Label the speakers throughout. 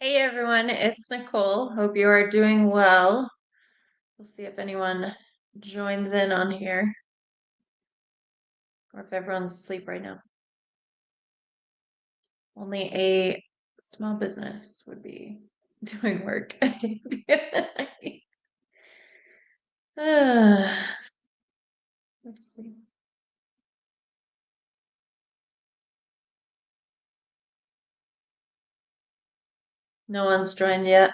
Speaker 1: Hey everyone, it's Nicole. Hope you are doing well. We'll see if anyone joins in on here or if everyone's asleep right now. Only a small business would be doing work. Let's see. No one's joined yet.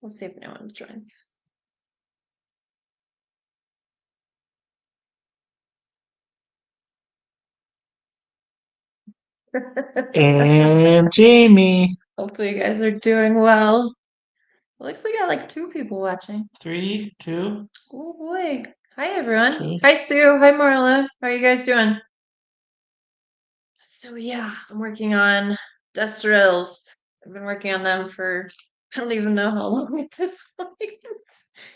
Speaker 1: We'll see if anyone joins.
Speaker 2: And Jamie.
Speaker 1: Hopefully you guys are doing well. It looks like I got like 2 people watching.
Speaker 2: 3, 2.
Speaker 1: Oh boy. Hi everyone.
Speaker 2: 2.
Speaker 1: Hi Sue. Hi Marla. How are you guys doing? So yeah, I'm working on dust drills. I've been working on them for I don't even know how long at this point.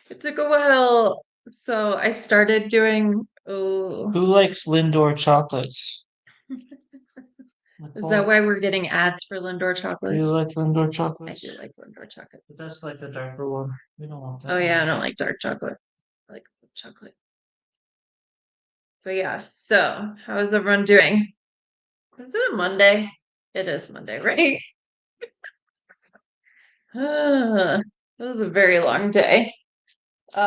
Speaker 1: It took a while. So I started doing
Speaker 2: Who likes Lindor chocolates?
Speaker 1: Is that why we're getting ads for Lindor
Speaker 2: Do
Speaker 1: chocolate?
Speaker 2: you like Lindor
Speaker 1: I
Speaker 2: chocolates?
Speaker 1: do like Lindor chocolate.
Speaker 2: That's like the darker one. We don't want that.
Speaker 1: Oh yeah, I don't like dark chocolate. I like chocolate. But yeah, so how is everyone doing? Is it a Monday? It is Monday, right? This was a very long day. So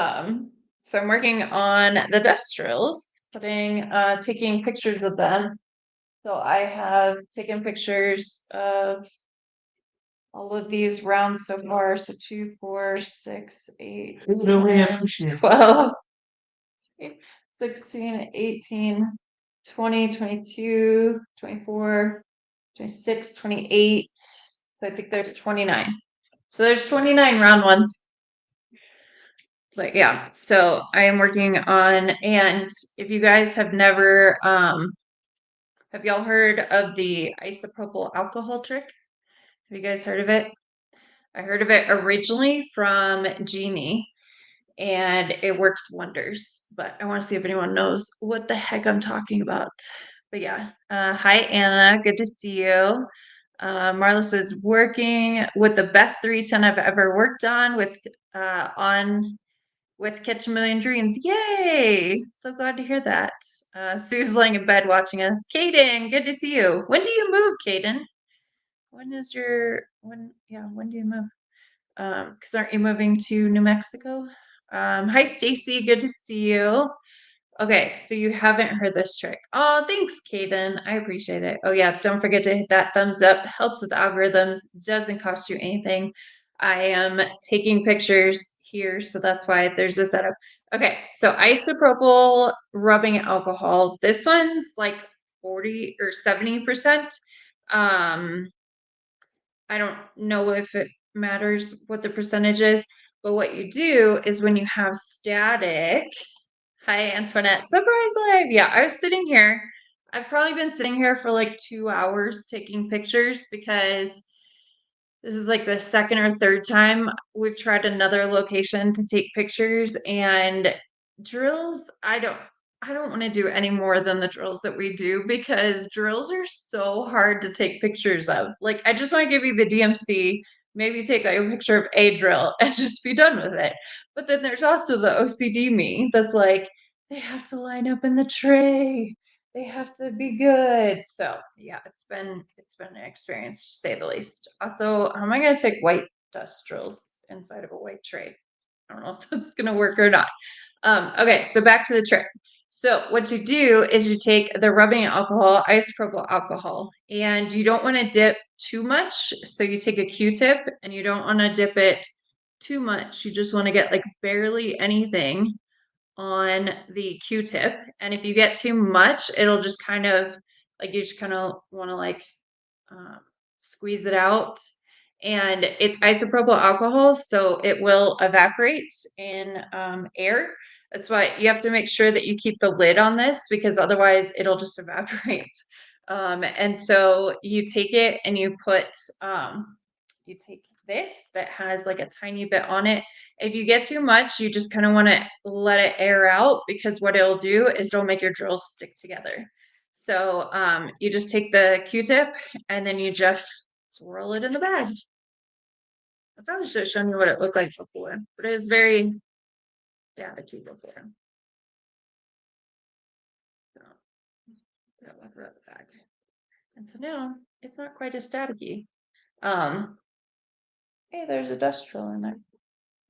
Speaker 1: I'm working on the dust drills, taking pictures of them. So I have taken pictures of all of these rounds so far. So 2, 4, 6, 8,
Speaker 2: Really
Speaker 1: 10,
Speaker 2: appreciate it.
Speaker 1: 12, 16, 18, 20, 22, 24, 26, 28. So I think there's 29. So there's 29 round ones. But yeah, so I am working on, and if you guys have never, have y'all heard of the isopropyl alcohol trick? Have you guys heard of it? I heard of it originally from Jeannie, and it works wonders. But I want to see if anyone knows what the heck I'm talking about. But yeah, hi Anna, good to see you. Marla says working with the best 310 I've ever worked on with Catch a Million Dreams. Yay! So glad to hear that. Sue's laying in bed watching us. Kaden, good to see you. When do you move, Kaden? When do you move? Because aren't you moving to New Mexico? Hi Stacy, good to see you. Okay, so you haven't heard this trick. Oh, thanks, Kaden. I appreciate it. Oh yeah, don't forget to hit that thumbs up. Helps with algorithms. Doesn't cost you anything. I am taking pictures here, so that's why there's a setup. Okay, so isopropyl rubbing alcohol. This one's like 40 or 70%. Um, I don't know if it matters what the percentage is, but what you do is when you have static. Hi, Antoinette. Surprise live. Yeah, I was sitting here. I've probably been sitting here for like 2 hours taking pictures because this is like the second or third time we've tried another location to take pictures, and drills, I don't want to do any more than the drills that we do because drills are so hard to take pictures of. Like I just want to give you the DMC, maybe take a picture of a drill and just be done with it. But then there's also the OCD me that's like they have to line up in the tray. They have to be good. So yeah, it's been an experience to say the least. Also, how am I gonna take white dust drills inside of a white tray? I don't know if that's gonna work or not. Okay, so back to the trick. So what you do is you take the rubbing alcohol, isopropyl alcohol, and you don't want to dip too much. So you take a Q-tip and you don't want to dip it too much. You just want to get like barely anything on the Q-tip. And if you get too much, it'll just kind of like you just kind of want to like um, squeeze it out. And it's isopropyl alcohol, so it will evaporate in air. That's why you have to make sure that you keep the lid on this because otherwise it'll just evaporate. And so you take it and you take this that has like a tiny bit on it. If you get too much, you just kind of want to let it air out because what it'll do is it'll make your drills stick together. So you just take the Q-tip and then you just swirl it in the bag. I probably should have shown you what it looked like before, but it was very, yeah, I keep it there. So, that was that bag. And so now it's not quite as staticky. Hey, there's a dust trail in there.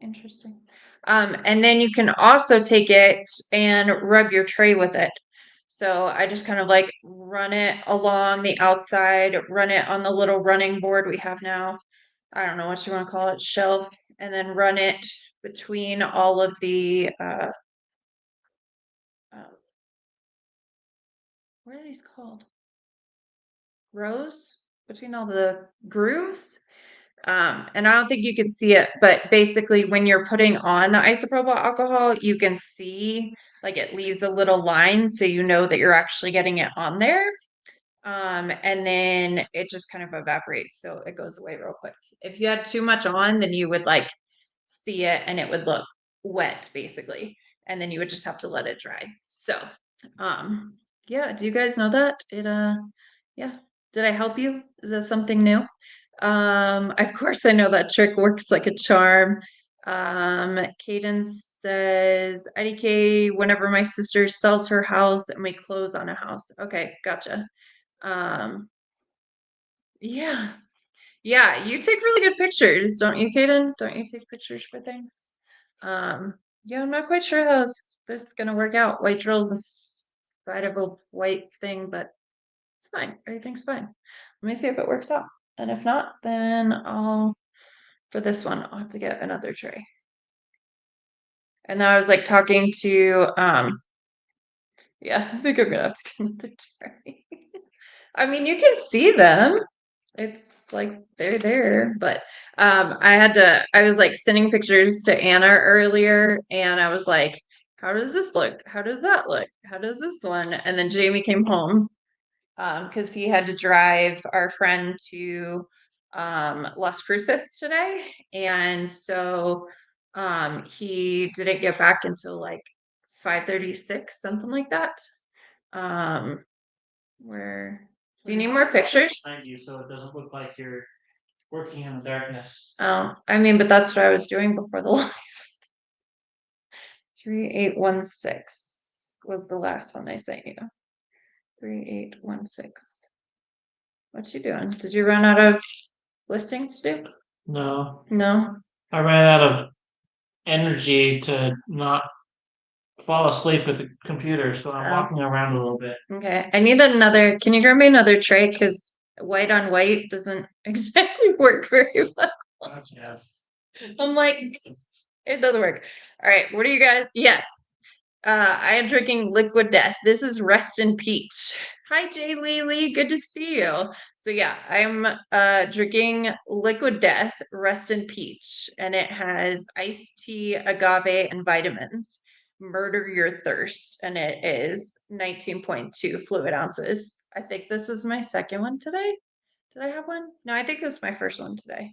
Speaker 1: Interesting. And then you can also take it and rub your tray with it. So I just kind of like run it along the outside, run it on the little running board we have now. I don't know what you want to call it, shelf, and then run it between all of the what are these called? Rows between all the grooves. And I don't think you can see it, but basically when you're putting on the isopropyl alcohol, you can see like it leaves a little line so you know that you're actually getting it on there. And then it just kind of evaporates, so it goes away real quick. If you had too much on, then you would like see it and it would look wet basically, and then you would just have to let it dry. So, yeah, do you guys know that? Yeah. Did I help you? Is that something new? Of course I know that trick works like a charm. Kaden says, IDK, whenever my sister sells her house and we close on a house. Okay, gotcha. Um, yeah. Yeah, you take really good pictures, don't you, Kaden? Don't you take pictures for things? Yeah, I'm not quite sure how this is gonna work out. White drill is side of a white thing, but it's fine. Everything's fine. Let me see if it works out. And if not, then for this one, I'll have to get another tray. And then I was like talking to, yeah, I think I'm gonna have to get another tray. I mean, you can see them. It's like they're there, but I was like sending pictures to Anna earlier and I was like, how does this look? How does that look? How does this one? And then Jamie came home because he had to drive our friend to Las Cruces today. And so he didn't get back until like 5:36, something like that. Where do you need more pictures?
Speaker 2: Behind you, so it doesn't look like you're working in the darkness.
Speaker 1: Oh, I mean, but that's what I was doing before the live. 3816 was the last one I sent you. 3816. What you doing? Did you run out of listings to do?
Speaker 2: No,
Speaker 1: No?
Speaker 2: I ran out of energy to not fall asleep at the computer, so I'm
Speaker 1: Oh.
Speaker 2: walking around a little bit.
Speaker 1: Okay. I need another. Can you grab me another tray? Because white on white doesn't exactly work very well.
Speaker 2: Yes.
Speaker 1: I'm like, it doesn't work. All right. What are you guys? Yes. I am drinking Liquid Death. This is Rest in Peach. Hi, Jay Lily. Good to see you. So yeah, I'm drinking Liquid Death, Rest in Peach, and it has iced tea, agave, and vitamins. Murder your thirst, and it is 19.2 fluid ounces. I think this is my second one today. Did I have one? No, I think this is my first one today.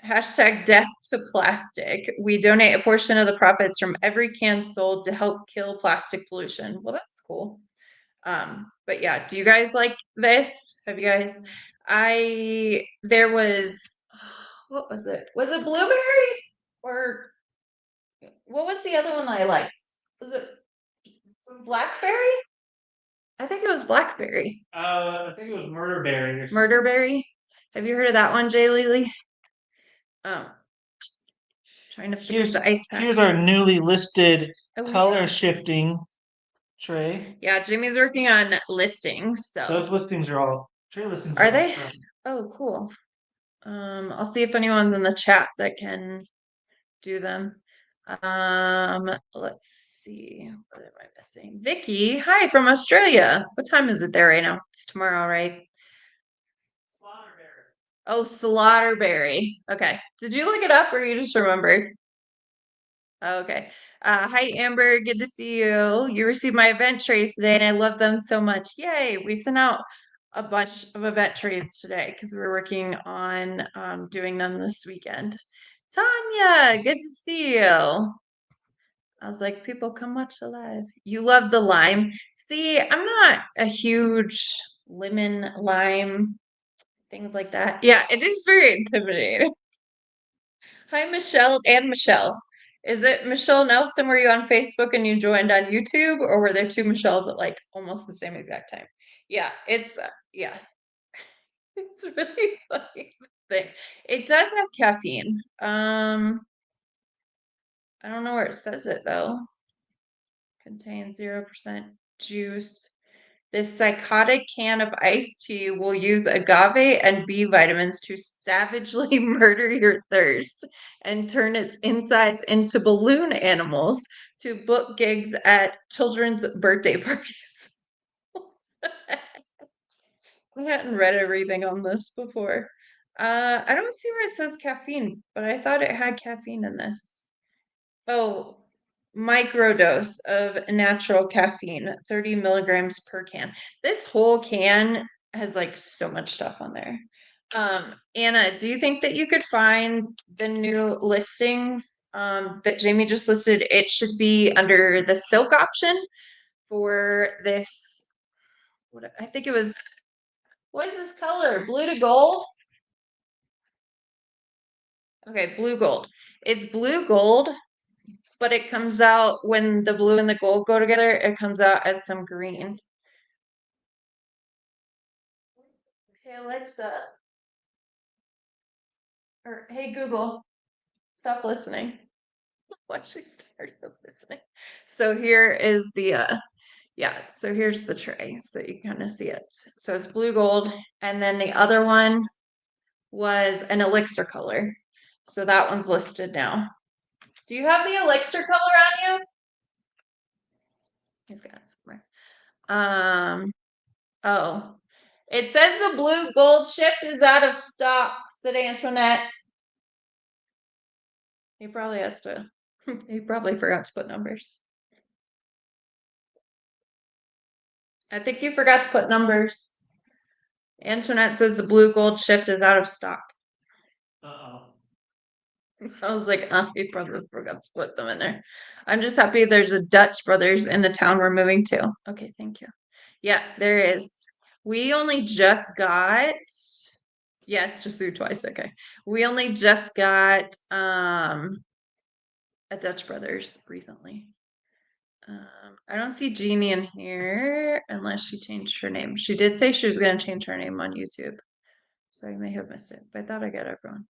Speaker 1: Hashtag death to plastic. We donate a portion of the profits from every can sold to help kill plastic pollution. Well, that's cool. But yeah, do you guys like this? Have you guys? There was, what was it? Was it blueberry or what was the other one that I liked? Was it blackberry? I think it was blackberry.
Speaker 2: I think it was murderberry or something.
Speaker 1: Murderberry. Have you heard of that one, Jay Lily? Trying to finish the ice pack.
Speaker 2: Here's our newly listed
Speaker 1: Oh,
Speaker 2: color
Speaker 1: yeah.
Speaker 2: shifting tray.
Speaker 1: Yeah, Jimmy's working on listings. So
Speaker 2: Those listings are all tray listings.
Speaker 1: are they? Oh, cool. I'll see if anyone's in the chat that can do them. Let's see. What am I missing? Vicky, hi from Australia. What time is it there right now? It's tomorrow, right? Oh, Slaughterberry. Okay. Did you look it up or you just remembered? Okay. Hi, Amber. Good to see you. You received my event trays today, and I love them so much. Yay! We sent out a bunch of event trays today because we were working on doing them this weekend. Tanya, good to see you. I was like, people come watch the live. You love the lime. See, I'm not a huge lemon, lime, things like that. Yeah, it is very intimidating. Hi, Michelle and Michelle. Is it Michelle Nelson? Were you on Facebook and you joined on YouTube, or were there two Michelles at like almost the same exact time? Yeah, yeah, it's really funny thing. It does have caffeine. I don't know where it says it though. Contains 0% juice. This psychotic can of iced tea will use agave and B vitamins to savagely murder your thirst and turn its insides into balloon animals to book gigs at children's birthday parties. I hadn't read everything on this before. I don't see where it says caffeine, but I thought it had caffeine in this. Oh, microdose of natural caffeine, 30 milligrams per can. This whole can has like so much stuff on there. Anna, do you think that you could find the new listings that Jamie just listed? It should be under the silk option for this. What I think it was. What is this color? Blue to gold? Okay, blue gold. It's blue gold, but it comes out when the blue and the gold go together, it comes out as some green. Hey Alexa, or hey Google, stop listening. Watch she started listening. So here is the yeah, so here's the tray so you kind of see it. So it's blue gold, and then the other one was an elixir color. So that one's listed now. Do you have the elixir color on you? He's got it somewhere. Oh. It says the blue gold shift is out of stock, said Antoinette. He probably has to, he probably forgot to put numbers. I think you forgot to put numbers. Antoinette says the blue gold shift is out of stock.
Speaker 2: Uh-oh.
Speaker 1: I was like, he probably forgot to put them in there. I'm just happy there's a Dutch Brothers in the town we're moving to. Okay, thank you. Yeah, there is. We only just got, yes, just through twice. Okay. We only just got a Dutch Brothers recently. I don't see Jeannie in here unless she changed her name. She did say she was going to change her name on YouTube. So I may have missed it, but I thought I got everyone.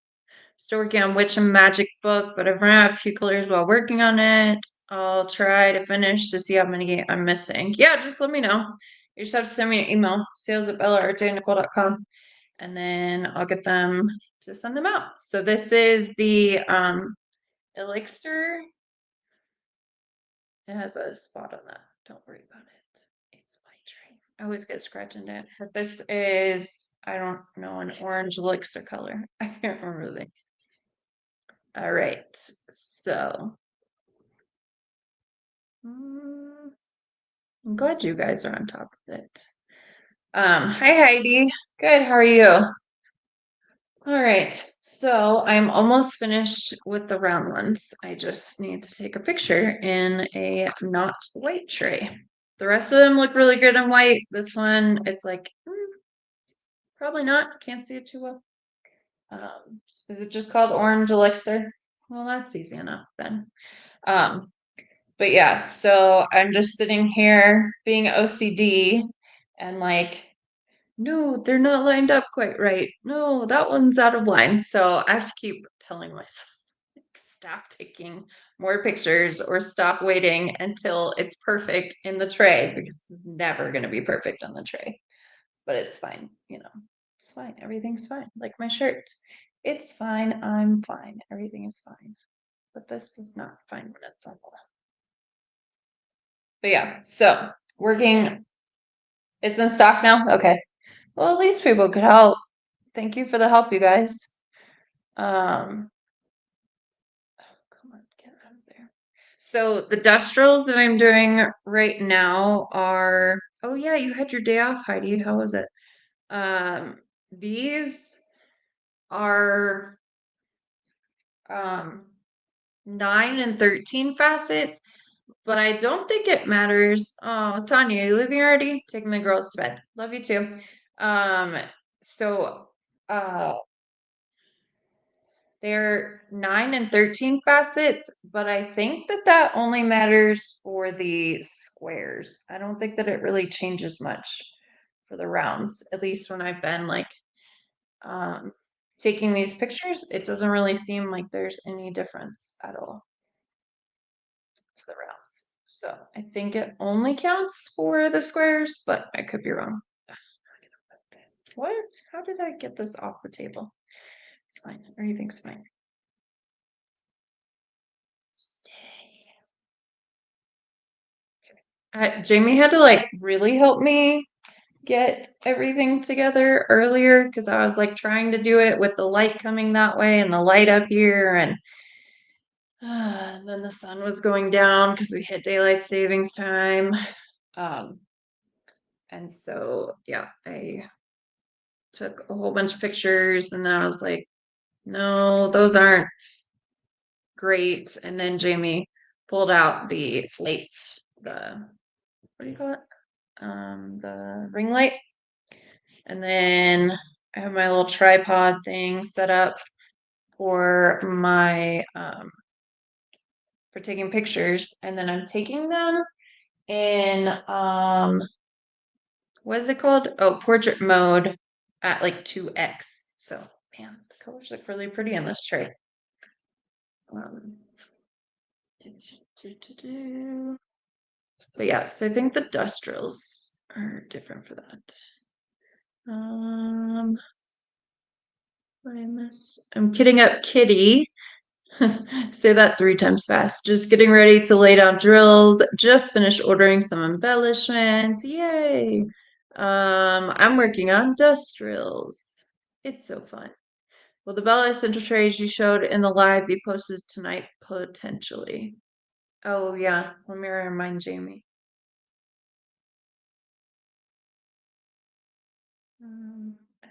Speaker 1: Still working on Witch and Magic book, but I've run out a few colors while working on it. I'll try to finish to see how many I'm missing. Yeah, just let me know. You just have to send me an email, sales@bella@artdenicole.com, and then I'll get them to send them out. So this is the elixir. It has a spot on that. Don't worry about it. It's my tray. I always get scratched into it. But this is, I don't know, an orange elixir color. I can't remember the thing. All right. So I'm glad you guys are on top of it. Hi Heidi. Good. How are you? All right. So I'm almost finished with the round ones. I just need to take a picture in a not white tray. The rest of them look really good in white. This one, it's like, probably not. Can't see it too well. Is it just called Orange Elixir? Well, that's easy enough then. Um, but yeah, so I'm just sitting here being OCD and like, no, they're not lined up quite right. No, that one's out of line. So I have to keep telling myself, like, stop taking more pictures or stop waiting until it's perfect in the tray because it's never going to be perfect on the tray. But it's fine, it's fine. Everything's fine. Like my shirt. It's fine. I'm fine. Everything is fine. But this is not fine when it's on the left. But yeah, so working. It's in stock now? Okay. Well, at least people could help. Thank you for the help, you guys. Oh, come on, get out of there. So the dustrals that I'm doing right now are, oh yeah, you had your day off, Heidi. How was it? These are 9 and 13 facets. but I don't think it matters. Oh, Tanya, you leaving already? Taking the girls to bed. Love you too. Um, so uh they're 9 and 13 facets, but I think that that only matters for the squares. I don't think that it really changes much for the rounds, at least when I've been like um taking these pictures, it doesn't really seem like there's any difference at all for the rounds. So I think it only counts for the squares, but I could be wrong. What? How did I get this off the table? It's fine. Everything's fine. Stay. Jamie had to like really help me get everything together earlier because I was like trying to do it with the light coming that way and the light up here and then the sun was going down because we hit daylight savings time. Um, and so yeah, I took a whole bunch of pictures and then I was like, no, those aren't great. And then Jamie pulled out the light, the what do you call it? The ring light. And then I have my little tripod thing set up for my for taking pictures. And then I'm taking them in what is it called? Oh, portrait mode at like 2x. So man, the colors look really pretty in this tray. Um, But yeah, so I think the dust drills are different for that. What I miss? I'm kidding up Kitty. Say that 3 times fast. Just getting ready to lay down drills. Just finished ordering some embellishments. Yay. I'm working on dust drills. It's so fun. Will the Bella Essential trays you showed in the live be posted tonight? Potentially. Oh yeah, let me remind Jamie.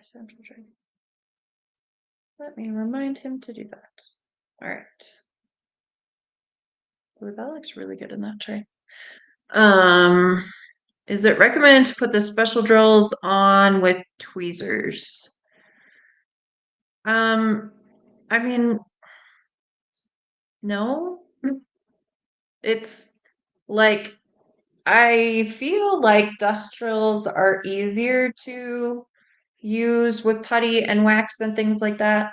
Speaker 1: Essential tray. Let me remind him to do that. All right. Ooh, that looks really good in that tray. Um, is it recommended to put the special drills on with tweezers? I mean, no. It's like I feel like dust drills are easier to use with putty and wax and things like that.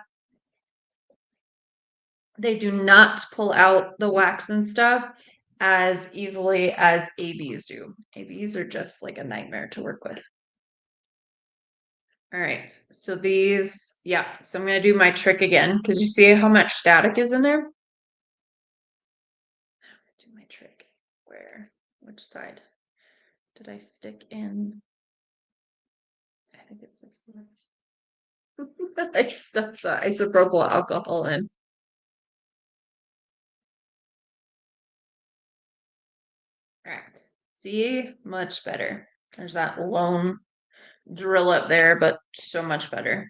Speaker 1: They do not pull out the wax and stuff as easily as ABs do. ABs are just like a nightmare to work with. All right, so these, yeah, so I'm gonna do my trick again because you see how much static is in there? Do my trick. Where? Which side did I stick in? I think it's this one. I stuffed the isopropyl alcohol in. All right, see, much better. There's that lone drill up there, but so much better.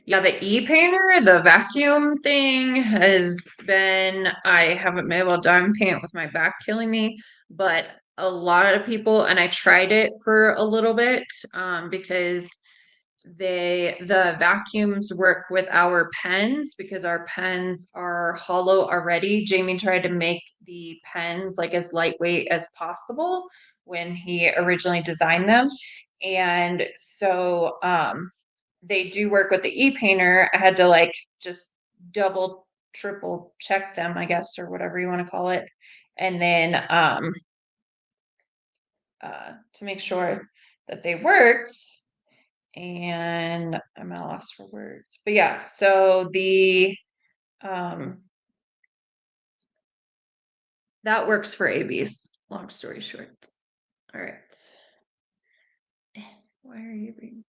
Speaker 1: Yeah, the e-painter, the vacuum thing has been, I haven't been able to diamond paint with my back killing me, but a lot of people, and I tried it for a little bit, because the vacuums work with our pens because our pens are hollow already. Jamie tried to make the pens like as lightweight as possible when he originally designed them. And so they do work with the e-painter. I had to like just double, triple check them, I guess, or whatever you want to call it. And then to make sure that they worked, and I'm at a loss for words. But yeah, so the um that works for ABs. Long story short. All right. Why are you reading?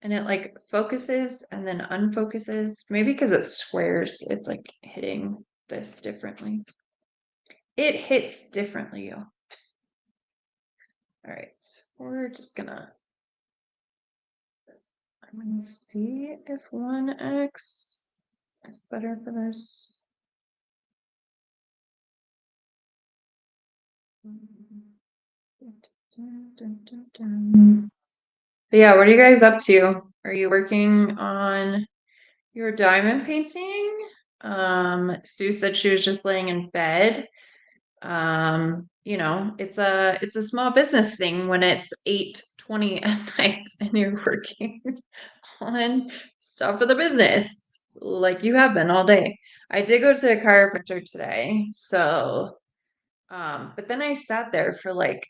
Speaker 1: And it like focuses and then unfocuses. Maybe because it's squares, it's like hitting this differently. It hits differently, y'all. All right. We're just gonna I'm gonna see if 1x is better for this. But yeah, what are you guys up to? Are you working on your diamond painting? Sue said she was just laying in bed. It's a small business thing when it's 8:20 at night and you're working on stuff for the business like you have been all day. I did go to a chiropractor today, so but then I sat there for like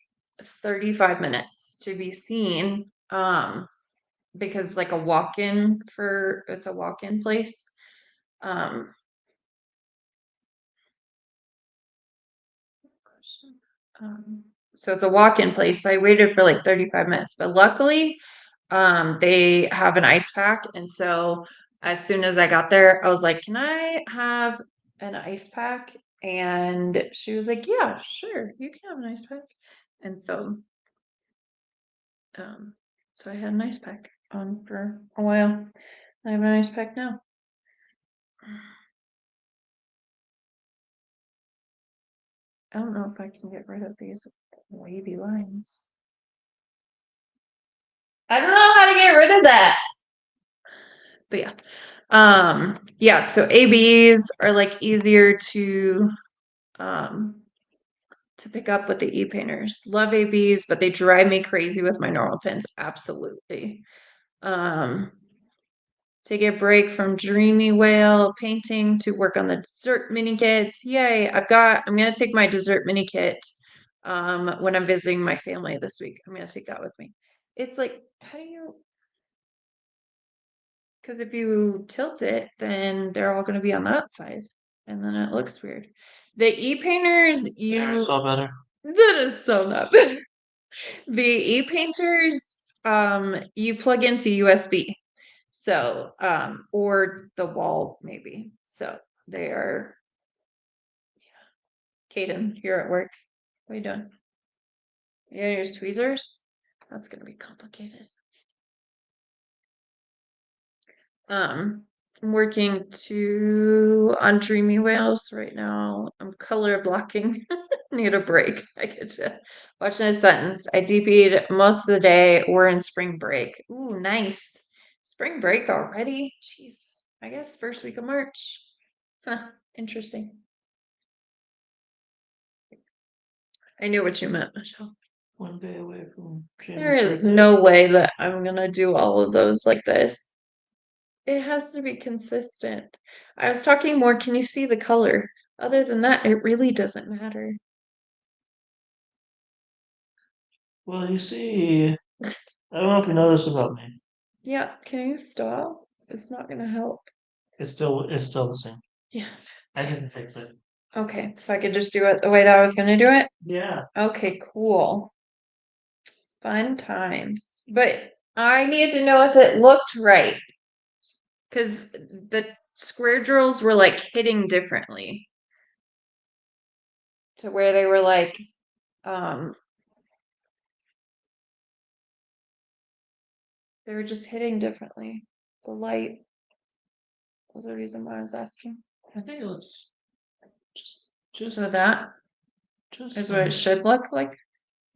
Speaker 1: 35 minutes to be seen. Because like it's a walk-in place. Um, so it's a walk-in place. So I waited for like 35 minutes, but luckily, they have an ice pack. And so as soon as I got there, I was like, can I have an ice pack? And she was like, yeah, sure, you can have an ice pack. And um, so I had an ice pack on for a while. I have an ice pack now. I don't know if I can get rid of these wavy lines. I don't know how to get rid of that. But yeah. Yeah, so ABs are like easier to pick up with the e-painters. Love ABs, but they drive me crazy with my normal pens. Absolutely. Um, take a break from Dreamy Whale painting to work on the dessert mini kits. Yay. I'm gonna take my dessert mini kit when I'm visiting my family this week. I'm gonna take that with me. It's like, because if you tilt it, then they're all gonna be on that side. And then it looks weird. The e-painters,
Speaker 2: Yeah, it's all better.
Speaker 1: that is so not better. The e-painters, you plug into USB. So, or the wall maybe. So they are, Caden, you're at work. What are you doing? Yeah, use tweezers? That's gonna be complicated. I'm working on Dreamy Whales right now. I'm color blocking. Need a break. I get you. Watching this sentence. I DP'd most of the day. We're in spring break. Ooh, nice. Spring break already? Jeez. I guess first week of March. Huh. Interesting. I knew what you meant, Michelle.
Speaker 2: One day away from
Speaker 1: There
Speaker 2: Jamie's
Speaker 1: is
Speaker 2: birthday.
Speaker 1: no way that I'm gonna do all of those like this. It has to be consistent. I was talking more, can you see the color? Other than that, it really doesn't matter.
Speaker 2: Well, you see, I don't know if you know this about me.
Speaker 1: Yeah, can you stop? It's not gonna help.
Speaker 2: It's still the same.
Speaker 1: Yeah.
Speaker 2: I didn't fix it.
Speaker 1: Okay, so I could just do it the way that I was gonna do it?
Speaker 2: Yeah.
Speaker 1: Okay, cool. Fun times. But I needed to know if it looked right. Because the square drills were like hitting differently. To where they were like, um, they were just hitting differently. The light was the reason why I was asking.
Speaker 2: I think it looks just
Speaker 1: So that
Speaker 2: just
Speaker 1: is what it should look like.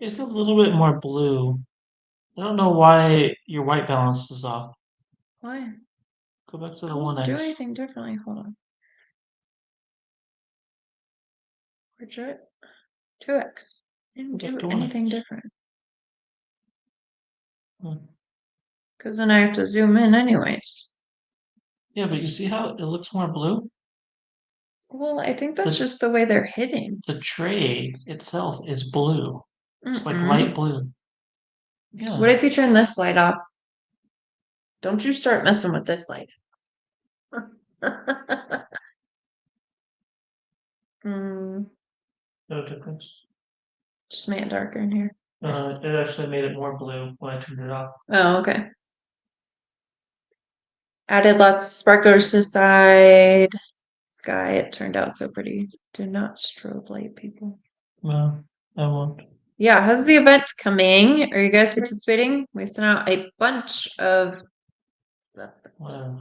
Speaker 2: it's a little bit more blue. I don't know why your white balance is off.
Speaker 1: Why?
Speaker 2: Go back to
Speaker 1: I
Speaker 2: the
Speaker 1: won't do
Speaker 2: 1x.
Speaker 1: anything differently. Hold on. Where'd you 2x? Didn't
Speaker 2: Go back
Speaker 1: do
Speaker 2: to
Speaker 1: anything
Speaker 2: 1x.
Speaker 1: different.
Speaker 2: Hmm.
Speaker 1: Because then I have to zoom in anyways.
Speaker 2: Yeah, but you see how it looks more blue?
Speaker 1: Well, I think that's
Speaker 2: The
Speaker 1: just the way they're hitting.
Speaker 2: the tray itself is blue. It's like
Speaker 1: Mm-mm.
Speaker 2: light blue.
Speaker 1: What
Speaker 2: Yeah.
Speaker 1: if you turn this light off? Don't you start messing with this light. Mm,
Speaker 2: No difference.
Speaker 1: just make it darker in here.
Speaker 2: It actually made it more blue when I turned it off.
Speaker 1: Oh, okay. Added lots of sparklers to the side. Sky, it turned out so pretty. Do not strobe light, people.
Speaker 2: No, I won't.
Speaker 1: Yeah, how's the event coming? Are you guys participating? We sent out a bunch of.
Speaker 2: Whatever.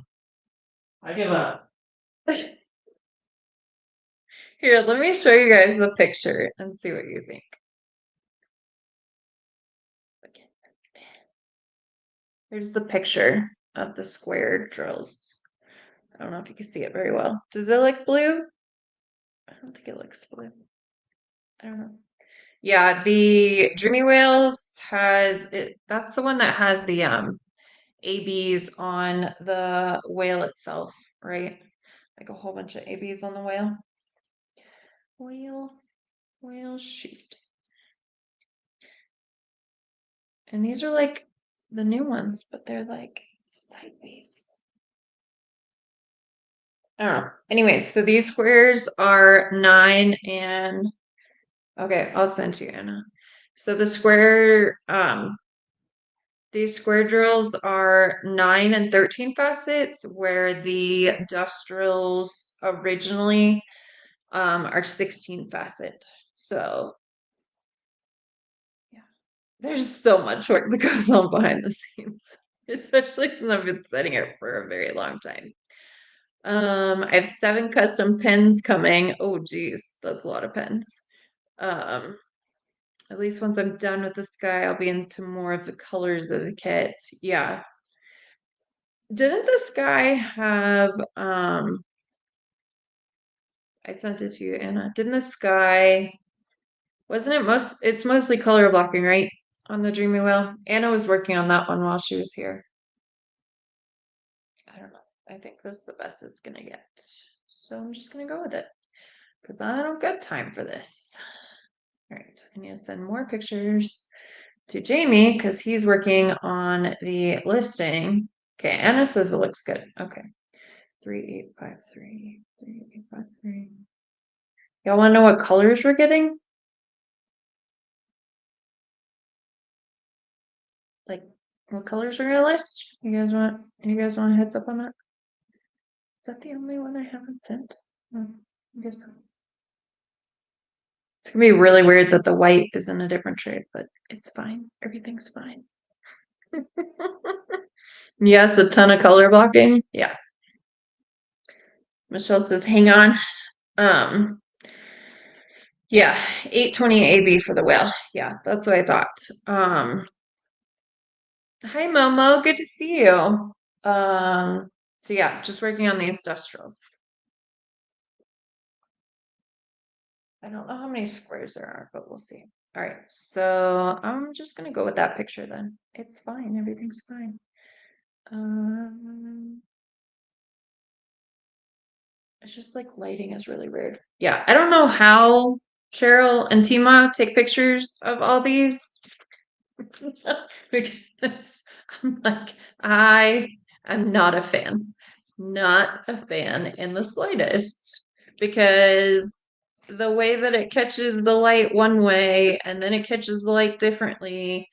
Speaker 2: I give up.
Speaker 1: Here, let me show you guys the picture and see what you think. Here's the picture of the square drills. I don't know if you can see it very well. Does it look blue? I don't think it looks blue. I don't know. Yeah, the Dreamy Whales has it. That's the one that has the ABs on the whale itself, right? Like a whole bunch of ABs on the whale. Whale shoot. And these are like the new ones, but they're like sideways. I don't know. Anyways, so these squares are 9 and okay, I'll send to you, Anna. So these square drills are 9 and 13 facets, where the dust drills originally are 16 facet. So yeah, there's so much work that goes on behind the scenes, especially because I've been setting it for a very long time. I have 7 custom pens coming. Oh geez, that's a lot of pens. Um, at least once I'm done with this guy, I'll be into more of the colors of the kit. Yeah. Didn't this guy have I sent it to you, Anna. Didn't this guy wasn't it it's mostly color blocking, right? On the Dreamy Wheel. Anna was working on that one while she was here. I don't know. I think this is the best it's gonna get. So I'm just gonna go with it. Because I don't got time for this. All right, I need to send more pictures to Jamie because he's working on the listing. Okay, Anna says it looks good. Okay. 3853. 3853. Y'all want to know what colors we're getting? Like what colors we're gonna list? You guys want a heads up on that? Is that the only one I haven't sent? I guess so. It's gonna be really weird that the white is in a different shade, but it's fine. Everything's fine. Yes, a ton of color blocking. Yeah. Michelle says, hang on. Yeah, 820 AB for the whale. Yeah, that's what I thought. Hi Momo, good to see you. So yeah, just working on these drills. I don't know how many squares there are, but we'll see. All right, so I'm just gonna go with that picture then. It's fine, everything's fine. It's just like lighting is really weird. Yeah, I don't know how Cheryl and Tima take pictures of all these because I'm like, I am not a fan. Not a fan in the slightest because the way that it catches the light one way and then it catches the light differently.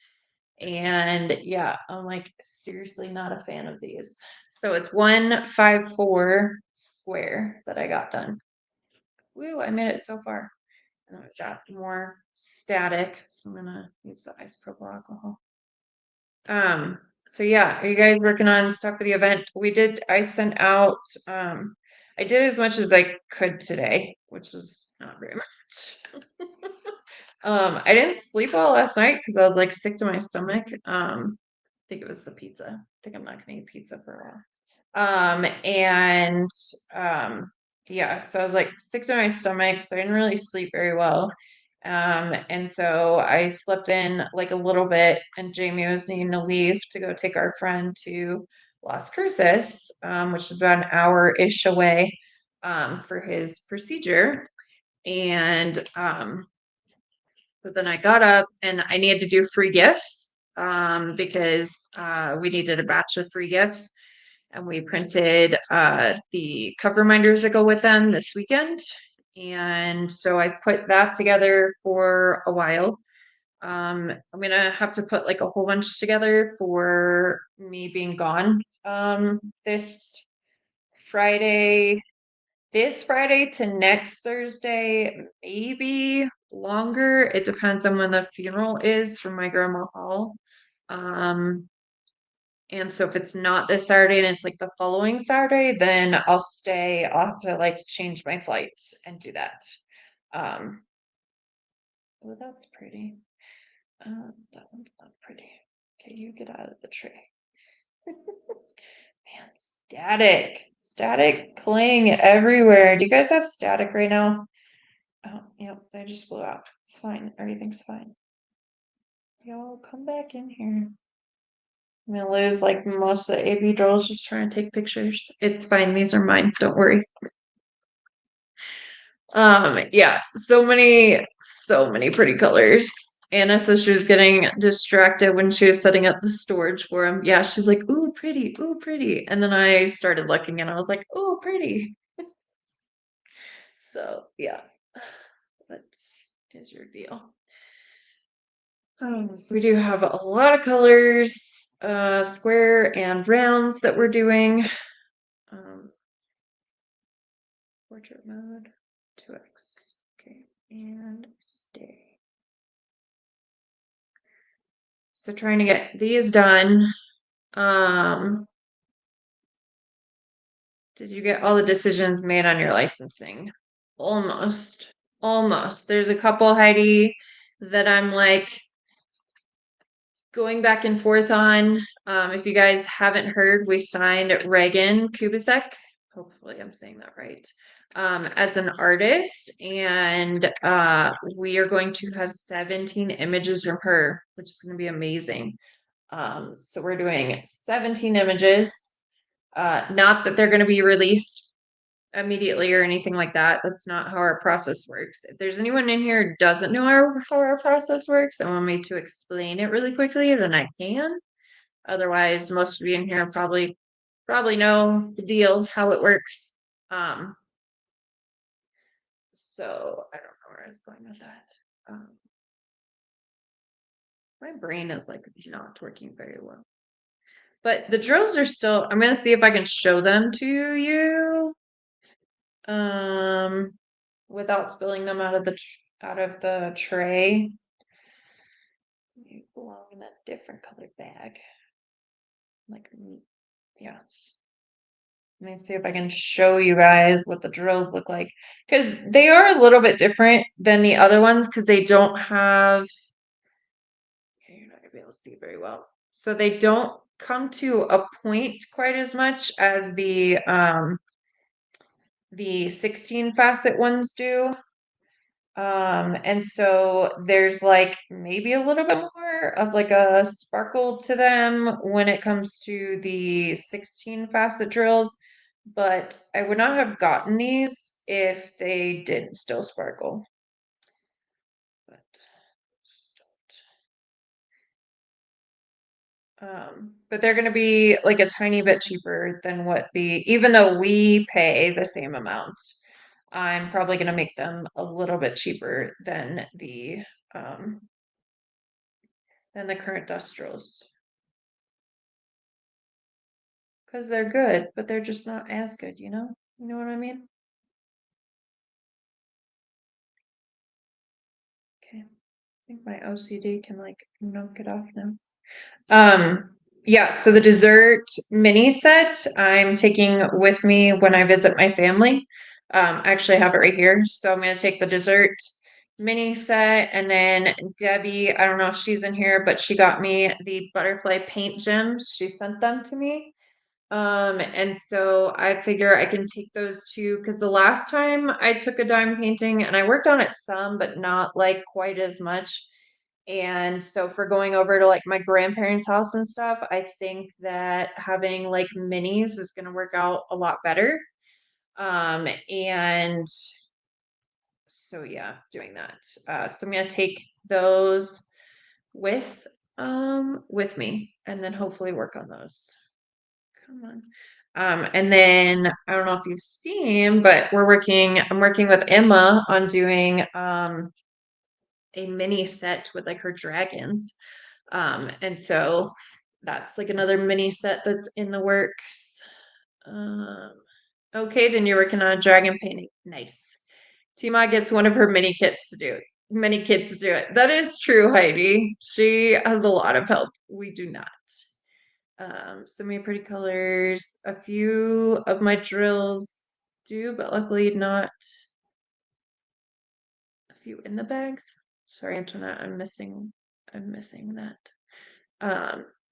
Speaker 1: And yeah, I'm like seriously not a fan of these. So it's 154 square that I got done. Woo, I made it so far. And I've got more static, so I'm gonna use the isopropyl alcohol. So yeah, are you guys working on stuff for the event? I sent out, I did as much as I could today, which was not very much. I didn't sleep well last night because I was like sick to my stomach. I think it was the pizza. I think I'm not gonna eat pizza for a while. And yeah, so I was like sick to my stomach, so I didn't really sleep very well. And so I slept in like a little bit, and Jamie was needing to leave to go take our friend to Las Cruces, which is about an hour-ish away, for his procedure. And so then I got up and I needed to do free gifts, because we needed a batch of free gifts. And we printed the cover reminders that go with them this weekend. And so I put that together for a while. I'm gonna have to put like a whole bunch together for me being gone this Friday, to next Thursday, maybe longer. It depends on when the funeral is for my grandma Hall. Um, and so if it's not this Saturday and it's like the following Saturday, then I'll stay. I'll have to like change my flights and do that. Um, oh, that's pretty. That one's not pretty. Okay, you get out of the tray. Static playing everywhere. Do you guys have static right now? Oh, yep, I just blew out. It's fine. Everything's fine. Y'all come back in here. I'm gonna lose like most of the AV drills just trying to take pictures. It's fine. These are mine. Don't worry. Yeah, so many pretty colors. Anna says she was getting distracted when she was setting up the storage for him. Yeah, she's like, ooh, pretty, ooh, pretty. And then I started looking and I was like, ooh, pretty. So yeah, what is your deal? So we do have a lot of colors, square and rounds that we're doing. Um, portrait mode, 2x. Okay, and stay. So trying to get these done. Did you get all the decisions made on your licensing? Almost. Almost. There's a couple, Heidi, that I'm like going back and forth on. If you guys haven't heard, we signed Reagan Kubicek. Hopefully I'm saying that right. As an artist, and we are going to have 17 images from her, which is going to be amazing. So we're doing 17 images. Not that they're going to be released immediately or anything like that. That's not how our process works. If there's anyone in here who doesn't know how our process works and want me to explain it really quickly, then I can. Otherwise, most of you in here probably know the deal, how it works. So I don't know where I was going with that. My brain is like not working very well. But the drills are still, I'm gonna see if I can show them to you. Without spilling them out of the tray. You belong in a different colored bag. Like, yeah. Let me see if I can show you guys what the drills look like. Because they are a little bit different than the other ones because they don't have, okay, you're not gonna be able to see very well. So they don't come to a point quite as much as the 16 facet ones do. And so there's like maybe a little bit more of like a sparkle to them when it comes to the 16 facet drills, but I would not have gotten these if they didn't still sparkle. But they're going to be like a tiny bit cheaper than even though we pay the same amount, I'm probably going to make them a little bit cheaper than the current dust drills. Because they're good, but they're just not as good, you know? You know what I mean? Okay. I think my OCD can like knock it off now. Yeah, so the dessert mini set I'm taking with me when I visit my family. I actually have it right here. So I'm gonna take the dessert mini set, and then Debbie, I don't know if she's in here, but she got me the butterfly paint gems. She sent them to me. And so I figure I can take those two because the last time I took a dime painting and I worked on it some, but not like quite as much. And so for going over to like my grandparents' house and stuff, I think that having like minis is going to work out a lot better. And so yeah, doing that. So I'm going to take those with me and then hopefully work on those. Come on. And then I don't know if you've seen, but I'm working with Emma on doing a mini set with like her dragons. And so that's like another mini set that's in the works. Okay, then you're working on a dragon painting. Nice. Tima gets one of her mini kits to do it. Many kids to do it. That is true, Heidi. She has a lot of help. We do not. So many pretty colors. A few of my drills do, but luckily not a few in the bags. Sorry, Antoinette, I'm missing that.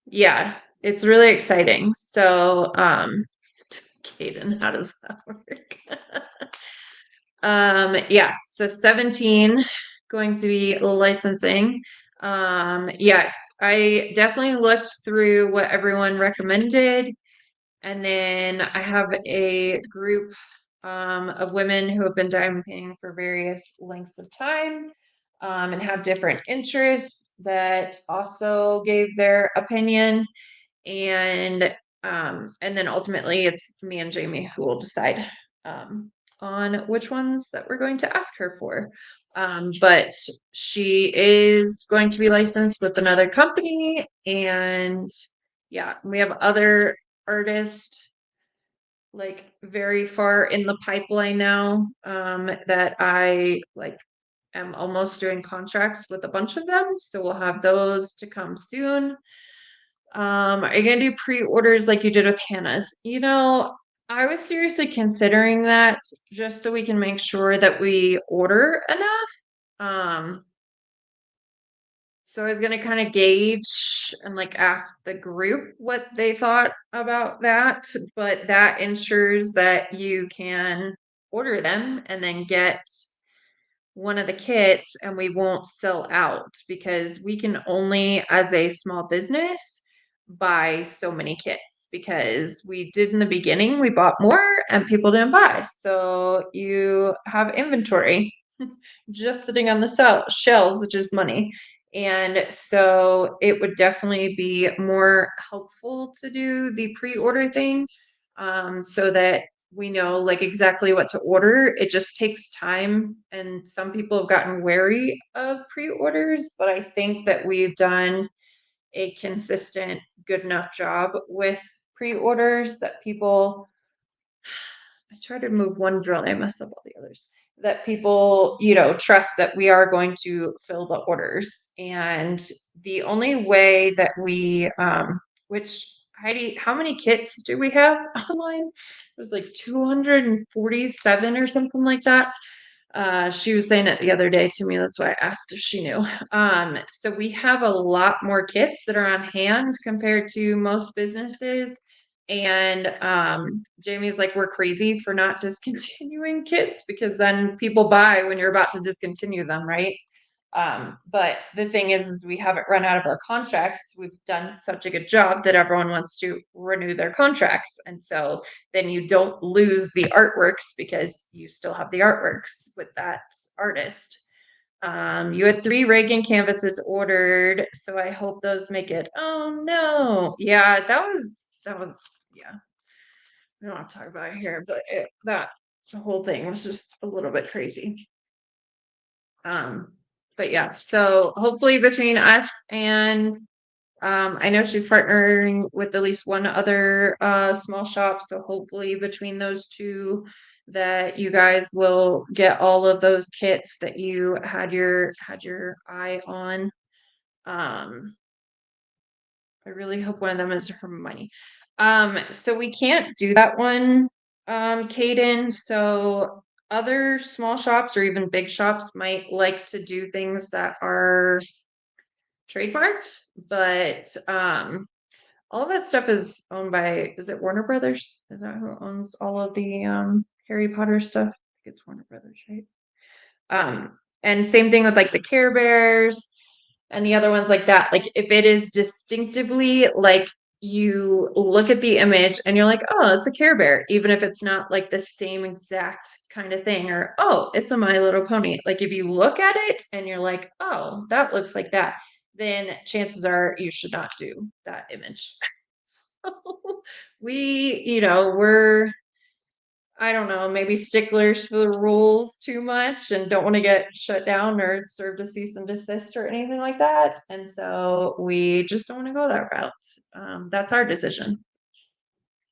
Speaker 1: Yeah, it's really exciting. So Caden, how does that work? Yeah, so 17 going to be licensing. Yeah, I definitely looked through what everyone recommended, and then I have a group of women who have been diamond painting for various lengths of time and have different interests that also gave their opinion. And then ultimately it's me and Jamie who will decide um, on which ones that we're going to ask her for. But she is going to be licensed with another company, and yeah, we have other artists like very far in the pipeline now that I like am almost doing contracts with a bunch of them, so we'll have those to come soon. Are you gonna do pre-orders like you did with Hannah's? I was seriously considering that just so we can make sure that we order enough. Um, so I was gonna kind of gauge and like ask the group what they thought about that, but that ensures that you can order them and then get one of the kits and we won't sell out because we can only, as a small business, buy so many kits because we did in the beginning, we bought more and people didn't buy. So you have inventory just sitting on the shelves, which is money. And so it would definitely be more helpful to do the pre-order thing so that we know like exactly what to order. It just takes time, and some people have gotten wary of pre-orders, but I think that we've done a consistent, good enough job with pre-orders that people I try to move one drill and I mess up all the others. That people, trust that we are going to fill the orders. And the only way that which Heidi, how many kits do we have online? It was like 247 or something like that. She was saying it the other day to me. That's why I asked if she knew. So we have a lot more kits that are on hand compared to most businesses. And Jamie's like, we're crazy for not discontinuing kits because then people buy when you're about to discontinue them, right? But the thing is we haven't run out of our contracts. We've done such a good job that everyone wants to renew their contracts. And so then you don't lose the artworks because you still have the artworks with that artist. You had 3 Reagan canvases ordered, so I hope those make it. Oh no. Yeah, that was yeah. We don't have to talk about it here, but that the whole thing was just a little bit crazy. Um, but yeah, so hopefully between us and I know she's partnering with at least one other small shop, so hopefully between those two that you guys will get all of those kits that you had your eye on. Um, I really hope one of them is her money. So we can't do that one, Caden. So other small shops or even big shops might like to do things that are trademarked, but all of that stuff is owned by, is it Warner Brothers? Is that who owns all of the Harry Potter stuff? I think it's Warner Brothers, right? And same thing with like the Care Bears and the other ones like that. Like if it is distinctively like you look at the image and you're like, oh, it's a Care Bear, even if it's not like the same exact kind of thing, or oh, it's a My Little Pony. Like if you look at it and you're like, oh, that looks like that, then chances are you should not do that image. So we're I don't know, maybe sticklers for the rules too much and don't want to get shut down or served a cease and desist or anything like that. And so we just don't want to go that route. That's our decision.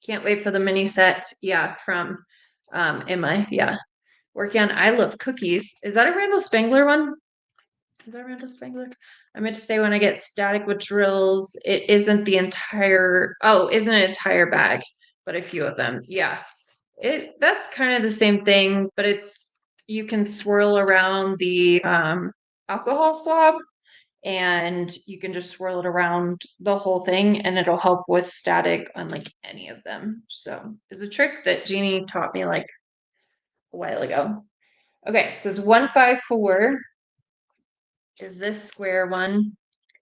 Speaker 1: Can't wait for the mini set. Yeah, from Emma. Yeah, working on I Love Cookies. Is that a Randall Spangler one? Is that Randall Spangler? I meant to say when I get static with drills, it isn't the entire, oh, isn't an entire bag, but a few of them. Yeah. That's kind of the same thing, but it's you can swirl around the alcohol swab and you can just swirl it around the whole thing and it'll help with static on like any of them. So it's a trick that Jeannie taught me like a while ago. Okay, so it's 154 is this square one.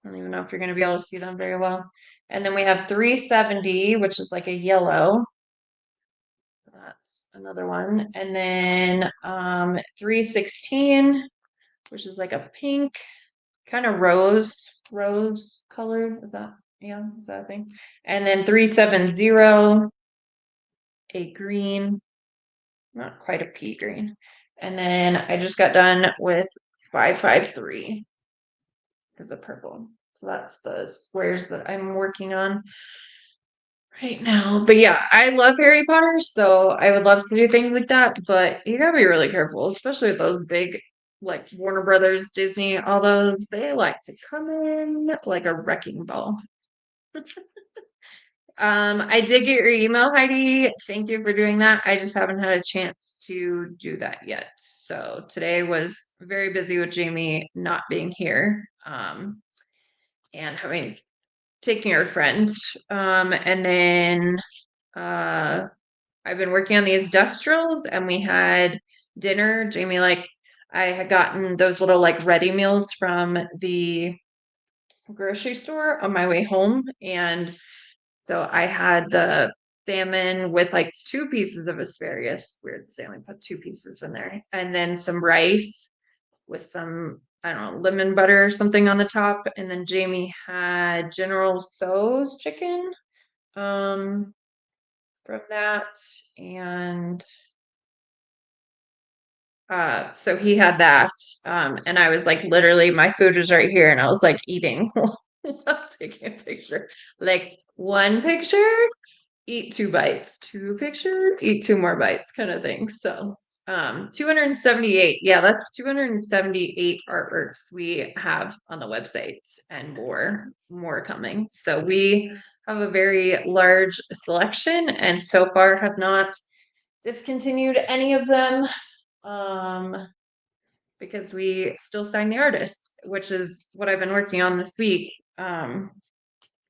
Speaker 1: I don't even know if you're going to be able to see them very well. And then we have 370, which is like a yellow. That's another one. And then 316, which is like a pink, kind of rose color. Is that, yeah, is that a thing? And then 370, a green, not quite a pea green. And then I just got done with 553 is a purple. So that's the squares that I'm working on right now. But yeah, I love Harry Potter, so I would love to do things like that, but you gotta be really careful, especially with those big like Warner Brothers, Disney, all those, they like to come in like a wrecking ball. I did get your email, Heidi. Thank you for doing that. I just haven't had a chance to do that yet. So today was very busy with Jamie not being here. And having taking our friend. And then I've been working on these industrials and we had dinner. Jamie, like I had gotten those little like ready meals from the grocery store on my way home. And so I had the salmon with like 2 pieces of asparagus. Weird to say, I only put 2 pieces in there. And then some rice with some, I don't know, lemon butter or something on the top. And then Jamie had General Tso's chicken from that. And so he had that. And I was like, literally, my food was right here. And I was like eating, not taking a picture. Like 1 picture, eat 2 bites, 2 pictures, eat 2 more bites kind of thing. So 278. Yeah, that's 278 artworks we have on the website and more coming. So we have a very large selection and so far have not discontinued any of them because we still sign the artists, which is what I've been working on this week.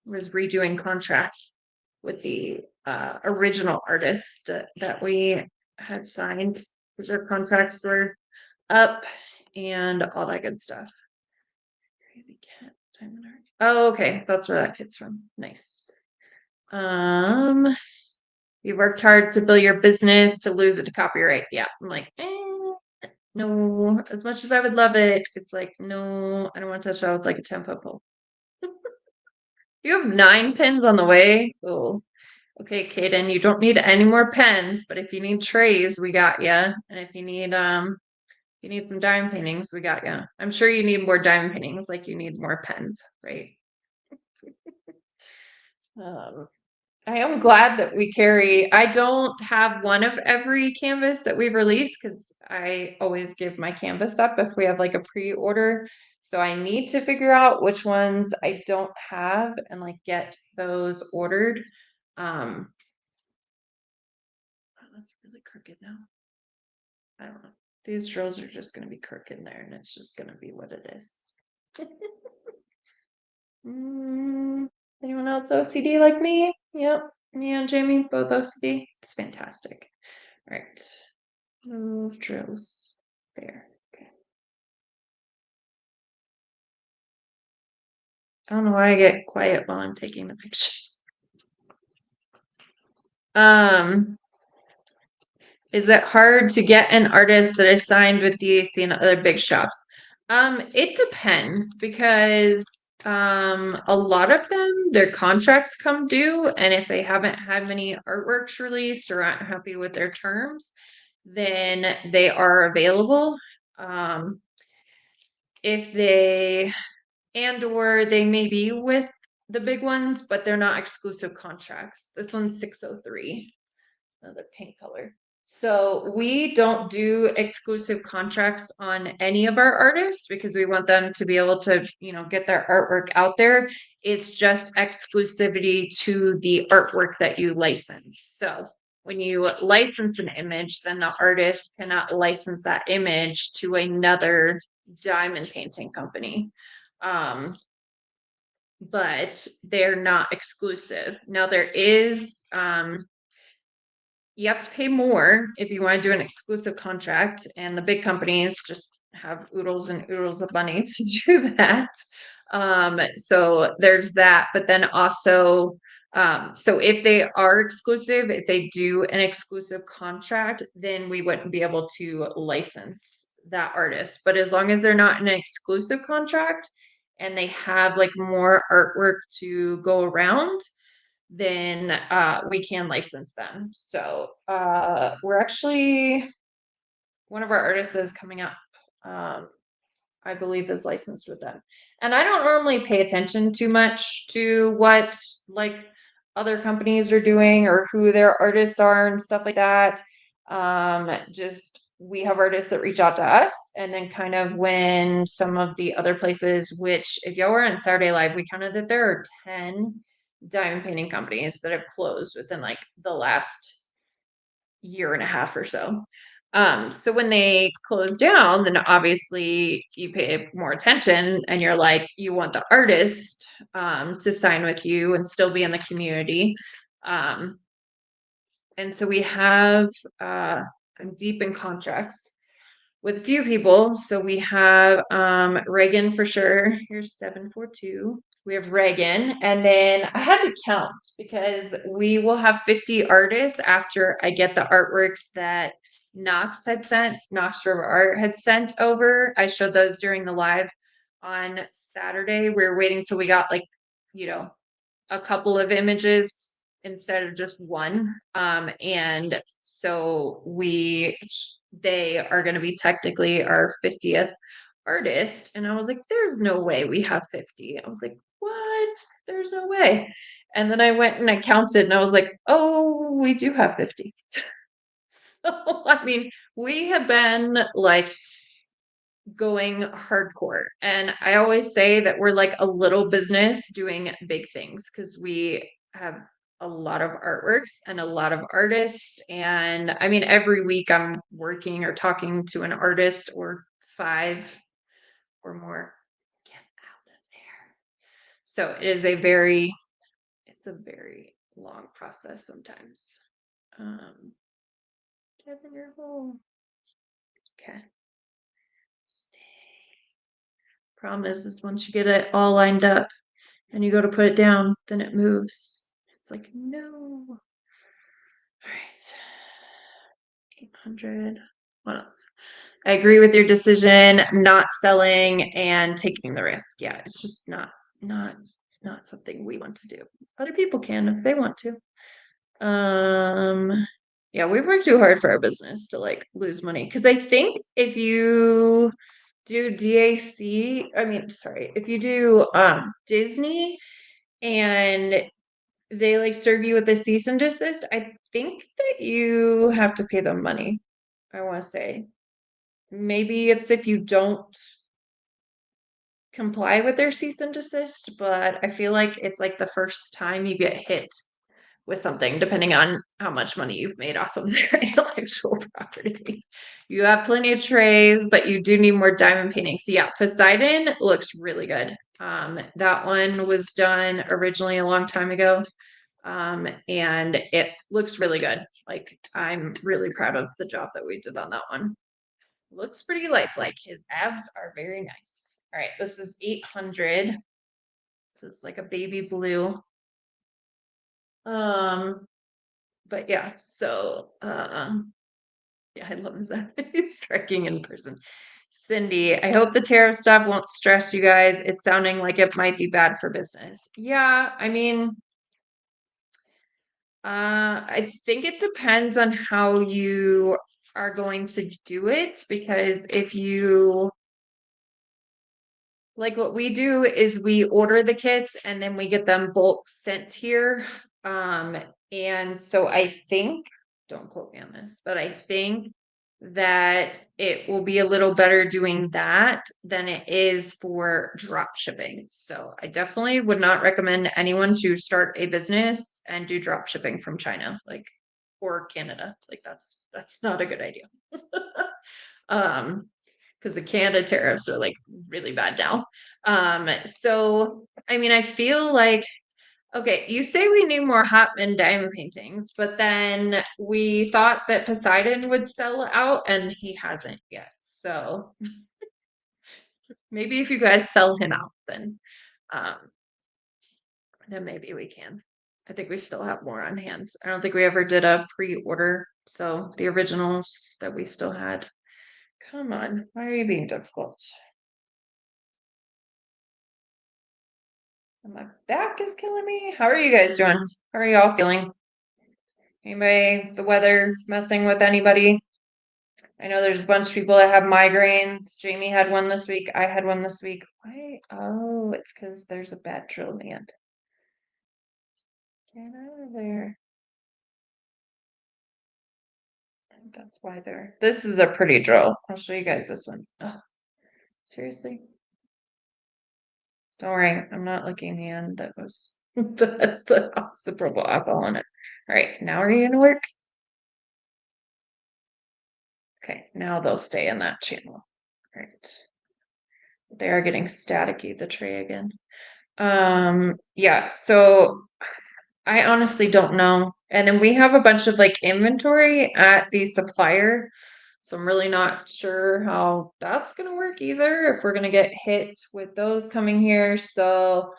Speaker 1: Was redoing contracts with the original artist that we had signed because our contracts were up and all that good stuff. Crazy cat diamond art. Oh, okay, that's where that kid's from. Nice. You worked hard to build your business to lose it to copyright. Yeah, I'm like, no. As much as I would love it, it's like, no, I don't want to touch that with like a 10-foot pole. You have 9 pins on the way. Oh, okay, Kaden, you don't need any more pens, but if you need trays, we got you. And if you need some diamond paintings, we got you. I'm sure you need more diamond paintings, like you need more pens, right? I am glad that we carry. I don't have one of every canvas that we've released because I always give my canvas up if we have like a pre-order. So I need to figure out which ones I don't have and like get those ordered. Oh, that's really crooked now. I don't know. These drills are just going to be crooked there and it's just going to be what it is. Anyone else OCD like me? Yep. Me and Jamie, both OCD. It's fantastic. All right. Move drills. There. Okay. I don't know why I get quiet while I'm taking the picture. Is it hard to get an artist that is signed with DAC and other big shops? It depends because a lot of them, their contracts come due, and if they haven't had many artworks released or aren't happy with their terms, then they are available. If they or they may be with the big ones, but they're not exclusive contracts. This one's 603, another pink color. So we don't do exclusive contracts on any of our artists because we want them to be able to, get their artwork out there. It's just exclusivity to the artwork that you license. So when you license an image, then the artist cannot license that image to another diamond painting company. But they're not exclusive. Now there is you have to pay more if you want to do an exclusive contract, and the big companies just have oodles and oodles of money to do that. So there's that, but then also, so if they are exclusive, if they do an exclusive contract, then we wouldn't be able to license that artist. But as long as they're not in an exclusive contract and they have like more artwork to go around, then we can license them. So we're actually, one of our artists is coming up. Um, I believe is licensed with them. And I don't normally pay attention too much to what like other companies are doing or who their artists are and stuff like that. Just we have artists that reach out to us, and then kind of when some of the other places, which if y'all were on Saturday Live, we counted that there are 10 diamond painting companies that have closed within like the last year and a half or so. So when they close down, then obviously you pay more attention and you're like, you want the artist to sign with you and still be in the community. Um, and so we have, I'm deep in contracts with a few people. So we have Reagan for sure. Here's 742. We have Reagan. And then I had to count because we will have 50 artists after I get the artworks that Knox River Art had sent over. I showed those during the live on Saturday. We were waiting till we got like, you know, a couple of images instead of just one. And so they are going to be technically our 50th artist. And I was like, there's no way we have 50. I was like, what? There's no way. And then I went and I counted and I was like, oh, we do have 50. So, I mean, we have been like going hardcore. And I always say that we're like a little business doing big things because we have a lot of artworks and a lot of artists. And I mean, every week I'm working or talking to an artist or five or more. Get out of there. So it's a very long process sometimes. Kevin, you're home. Okay. Stay. Problem is once you get it all lined up and you go to put it down, then it moves. It's like, no. All right. 800. What else? I agree with your decision, not selling and taking the risk. Yeah, it's just not not something we want to do. Other people can if they want to. Yeah, we work too hard for our business to like lose money. Because I think if you do DAC, I mean, sorry, if you do Disney and they like serve you with a cease and desist, I think that you have to pay them money. I want to say maybe it's if you don't comply with their cease and desist, but I feel like it's like the first time you get hit with something, depending on how much money you've made off of their intellectual property. You have plenty of trays, but you do need more diamond painting. So yeah, Poseidon looks really good. That one was done originally a long time ago. And it looks really good. Like I'm really proud of the job that we did on that one. Looks pretty lifelike. His abs are very nice. All right, this is 800. So it's like a baby blue. Um, but yeah, so yeah, I love that. He's striking in person. Cindy, I hope the tariff stuff won't stress you guys. It's sounding like it might be bad for business. Yeah, I mean, I think it depends on how you are going to do it because if you like what we do is we order the kits and then we get them bulk sent here. Um, and so I think, don't quote me on this, but I think that it will be a little better doing that than it is for drop shipping. So I definitely would not recommend anyone to start a business and do drop shipping from China, like or Canada. Like that's not a good idea. um because the Canada tariffs are like really bad now. So I mean, I feel like okay, you say we need more Hotman diamond paintings, but then we thought that Poseidon would sell out, and he hasn't yet. So maybe if you guys sell him out, um, then maybe we can. I think we still have more on hand. I don't think we ever did a pre-order, so the originals that we still had. Come on, why are you being difficult? My back is killing me. How are you guys doing? How are y'all feeling? Anybody, the weather messing with anybody? I know there's a bunch of people that have migraines. Jamie had one this week. I had one this week. Why? Oh, it's because there's a bad drill man. Get out of there. That's why they're. This is a pretty drill. I'll show you guys this one. Oh, seriously? Don't worry, I'm not looking in. That was that's the oxyprobal alcohol in it. All right, now are you gonna work? Okay, now they'll stay in that channel. All right. They are getting staticky, the tray again. Yeah, so I honestly don't know. And then we have a bunch of like inventory at the supplier. So I'm really not sure how that's gonna work either, if we're gonna get hit with those coming here. So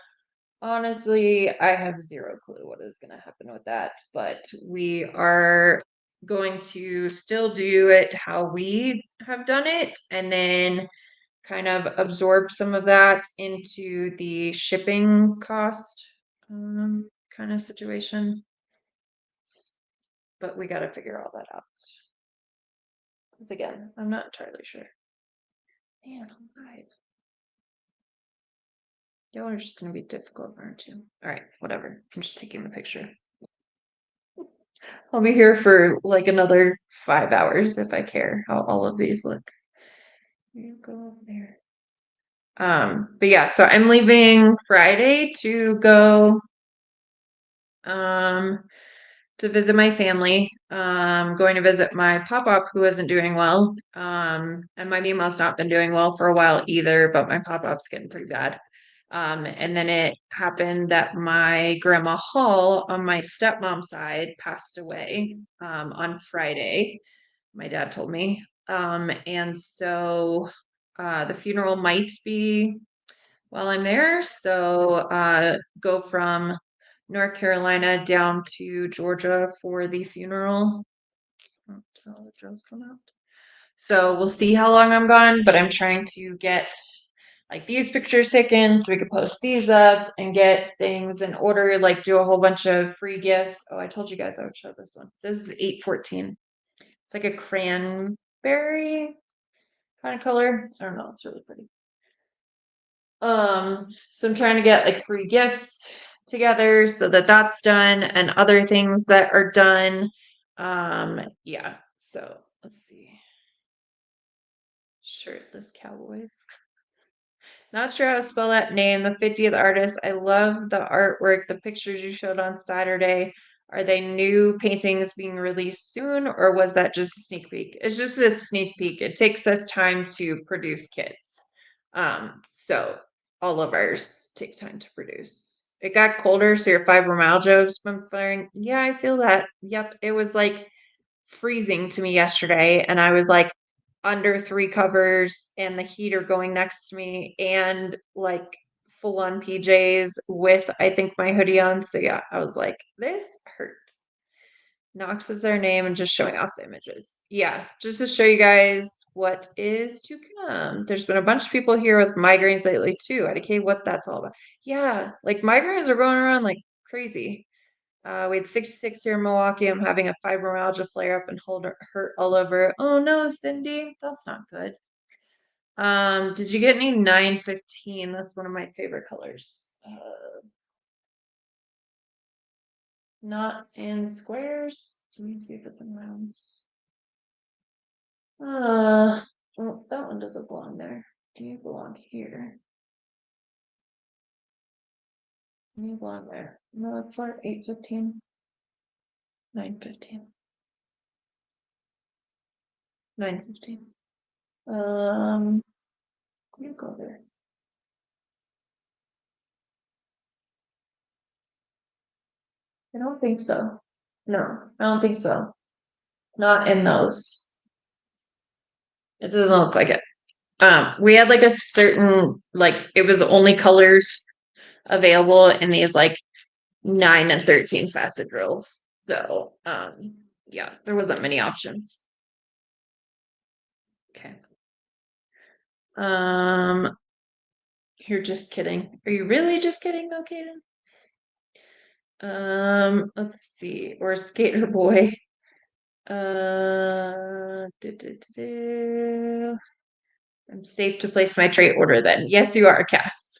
Speaker 1: honestly, I have zero clue what is gonna happen with that, but we are going to still do it how we have done it, and then kind of absorb some of that into the shipping cost kind of situation. But we got to figure all that out. Because again, I'm not entirely sure. Man, alive. Y'all are just going to be difficult, aren't you? All right, whatever. I'm just taking the picture. I'll be here for like another 5 hours if I care how all of these look. You go over there. But yeah, so I'm leaving Friday to go to visit my family. Going to visit my pop-up who isn't doing well. And my Mima's not been doing well for a while either, but my pop-up's getting pretty bad. And then it happened that my grandma Hall on my stepmom's side passed away on Friday. My dad told me. And so the funeral might be while I'm there. So go from North Carolina down to Georgia for the funeral. Oh, so the drills come out. So we'll see how long I'm gone, but I'm trying to get like these pictures taken so we could post these up and get things in order, like do a whole bunch of free gifts. Oh, I told you guys I would show this one. This is 814. It's like a cranberry kind of color. I don't know, it's really pretty. So I'm trying to get like free gifts together so that that's done and other things that are done. Yeah. So let's see. Shirtless Cowboys. Not sure how to spell that name. The 50th artist. I love the artwork, the pictures you showed on Saturday. Are they new paintings being released soon, or was that just a sneak peek? It's just a sneak peek. It takes us time to produce kits. So all of ours take time to produce. It got colder, so your fibromyalgia has been flaring. Yeah, I feel that. Yep. It was like freezing to me yesterday, and I was like under three covers and the heater going next to me and like full on PJs with I think my hoodie on. So yeah, I was like, this hurts. Knox is their name and just showing off the images. Yeah, just to show you guys what is to come. There's been a bunch of people here with migraines lately too. IDK, what that's all about. Yeah, like migraines are going around like crazy. We had 66 here in Milwaukee. I'm having a fibromyalgia flare up and hurt all over. Oh no, Cindy, that's not good. Did you get any 915? That's one of my favorite colors. Not in squares. Let me see if it's in rounds. Well, that one doesn't belong there. You belong here. You belong there. No, for 815. 915. 915. You go there. I don't think so. No, I don't think so. Not in those. It doesn't look like it. We had like a certain like it was only colors available in these like 9 and 13 facet drills. So yeah, there wasn't many options. Okay. Um you're just kidding. Are you really just kidding though, Kaden? Let's see. Or Skater Boy. I'm safe to place my tray order then. Yes, you are, Cass.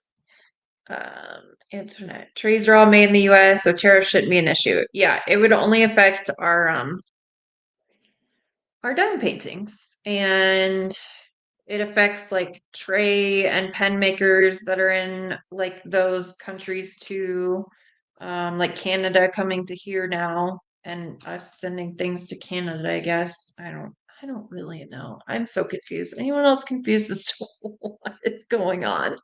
Speaker 1: Internet trays are all made in the US, so tariffs shouldn't be an issue. Yeah, it would only affect our dome paintings, and it affects like tray and pen makers that are in like those countries too, like Canada coming to here now, and us sending things to Canada. I guess I don't really know. I'm so confused. Anyone else confused as to what is going on?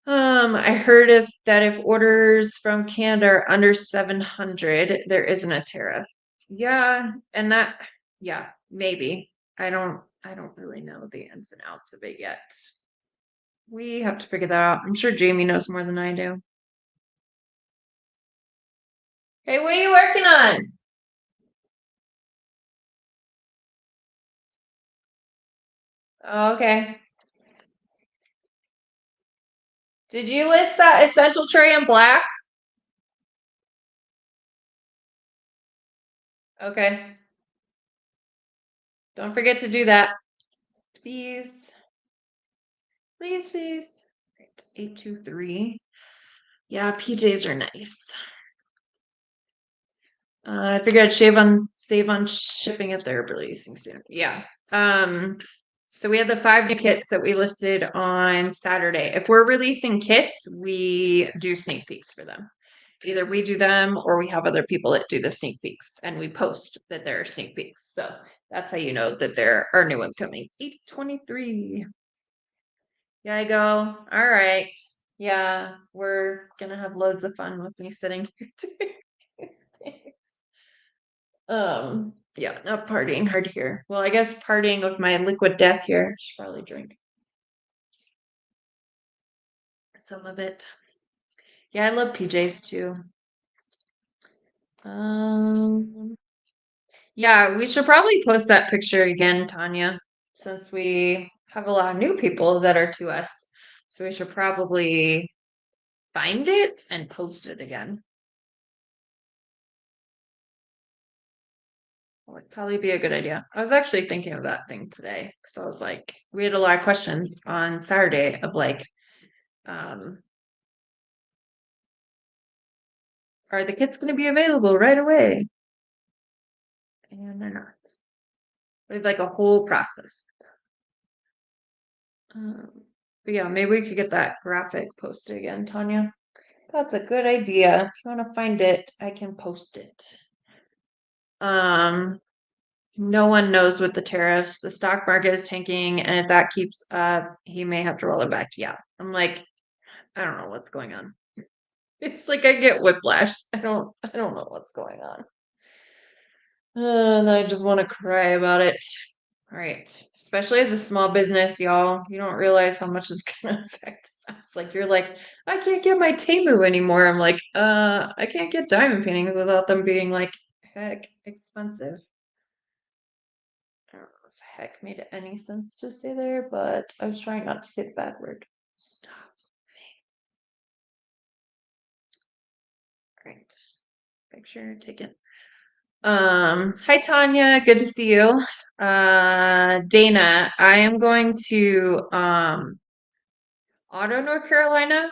Speaker 1: I heard that if orders from Canada are under 700, there isn't a tariff. Yeah, and that, yeah, maybe. I don't really know the ins and outs of it yet. We have to figure that out. I'm sure Jamie knows more than I do. Hey, what are you working on? Oh, okay. Did you list that essential tray in black? Okay. Don't forget to do that. Please. Please, please. Right. 823. Yeah, PJs are nice. I figured I'd save on shipping if they're releasing soon. Yeah. So we had the 5 new kits that we listed on Saturday. If we're releasing kits, we do sneak peeks for them. Either we do them or we have other people that do the sneak peeks and we post that there are sneak peeks. So that's how you know that there are new ones coming. 823. Yeah, I go. All right. Yeah, we're gonna have loads of fun with me sitting here too. Yeah, not partying hard here. Well, I guess partying with my liquid death here. Should probably drink some of it. Yeah, I love PJs too. Um, yeah, we should probably post that picture again, Tanya, since we have a lot of new people that are to us. So we should probably find it and post it again. Would probably be a good idea. I was actually thinking of that thing today because I was like, we had a lot of questions on Saturday of like, um, are the kits going to be available right away? And they're not. We have like a whole process. But yeah, maybe we could get that graphic posted again, Tanya. That's a good idea. If you want to find it, I can post it. Um, no one knows with the tariffs. The stock market is tanking, and if that keeps up, he may have to roll it back. Yeah, I'm like, I don't know what's going on. It's like I get whiplash. I don't know what's going on. And I just want to cry about it. All right. Especially as a small business, y'all, you don't realize how much it's gonna affect us. Like you're like, I can't get my Temu anymore. I'm like, I can't get diamond paintings without them being like heck expensive. I don't know if heck made any sense to say there, but I was trying not to say the bad word. Stop. All right. Picture taken. Hi Tanya, good to see you. Dana, I am going to Otto, North Carolina,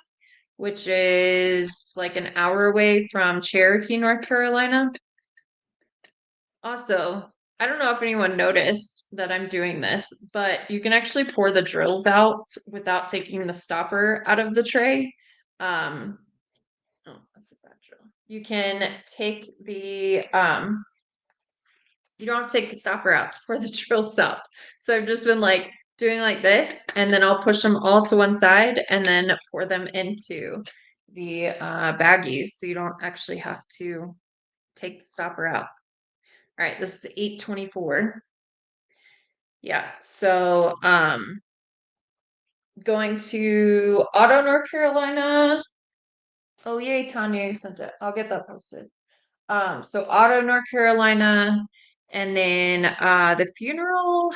Speaker 1: which is like an hour away from Cherokee, North Carolina. Also, I don't know if anyone noticed that I'm doing this, but you can actually pour the drills out without taking the stopper out of the tray. Um, oh, that's a bad drill. You can take the you don't have to take the stopper out to pour the drills out. So I've just been like doing like this, and then I'll push them all to one side and then pour them into the baggies, so you don't actually have to take the stopper out. All right, this is 8:24. Yeah, so going to Otto, North Carolina. Oh yay, Tanya, you sent it. I'll get that posted. So Otto, North Carolina, and then the funeral.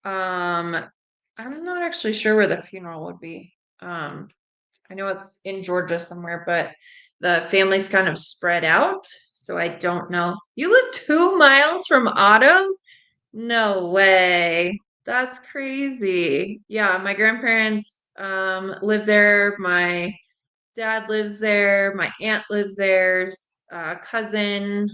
Speaker 1: I'm not actually sure where the funeral would be. I know it's in Georgia somewhere, but the family's kind of spread out, so I don't know. You live 2 miles from Otto? No way. That's crazy. Yeah, my grandparents live there. My dad lives there. My aunt lives there. Cousin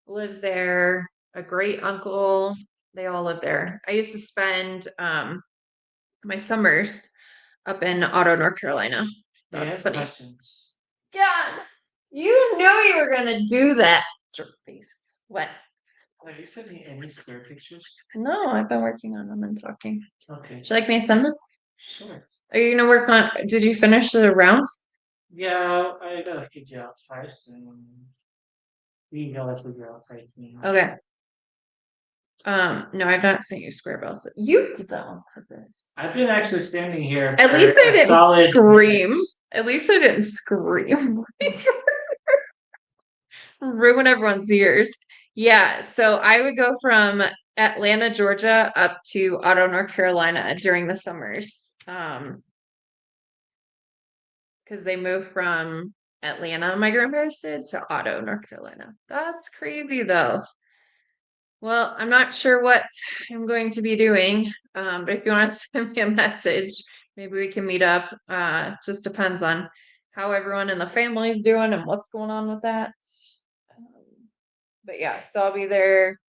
Speaker 1: lives there. A great uncle. They all live there. I used to spend my summers up in Otto, North Carolina. That's funny.
Speaker 2: Questions.
Speaker 1: God, you knew you were gonna do that. Jerk face. What?
Speaker 2: Have you sent me any square pictures?
Speaker 1: No, I've been working on them and talking.
Speaker 2: Okay.
Speaker 1: Would you like me to send them?
Speaker 2: Sure.
Speaker 1: Are you gonna work on? Did you finish the rounds?
Speaker 2: Yeah, I gotta figure out first, and we gotta figure out first.
Speaker 1: Okay. No, I've not sent you square bells. You did that on purpose.
Speaker 2: I've been actually standing here.
Speaker 1: At least I didn't
Speaker 2: solid
Speaker 1: scream.
Speaker 2: minutes.
Speaker 1: At least I didn't scream. Ruin everyone's ears. Yeah, so I would go from Atlanta, Georgia, up to Otto, North Carolina during the summers. Because they moved from Atlanta, my grandparents did, to Otto, North Carolina. That's crazy though. Well, I'm not sure what I'm going to be doing, but if you want to send me a message, maybe we can meet up. Just depends on how everyone in the family is doing and what's going on with that. But yeah, so I'll be there.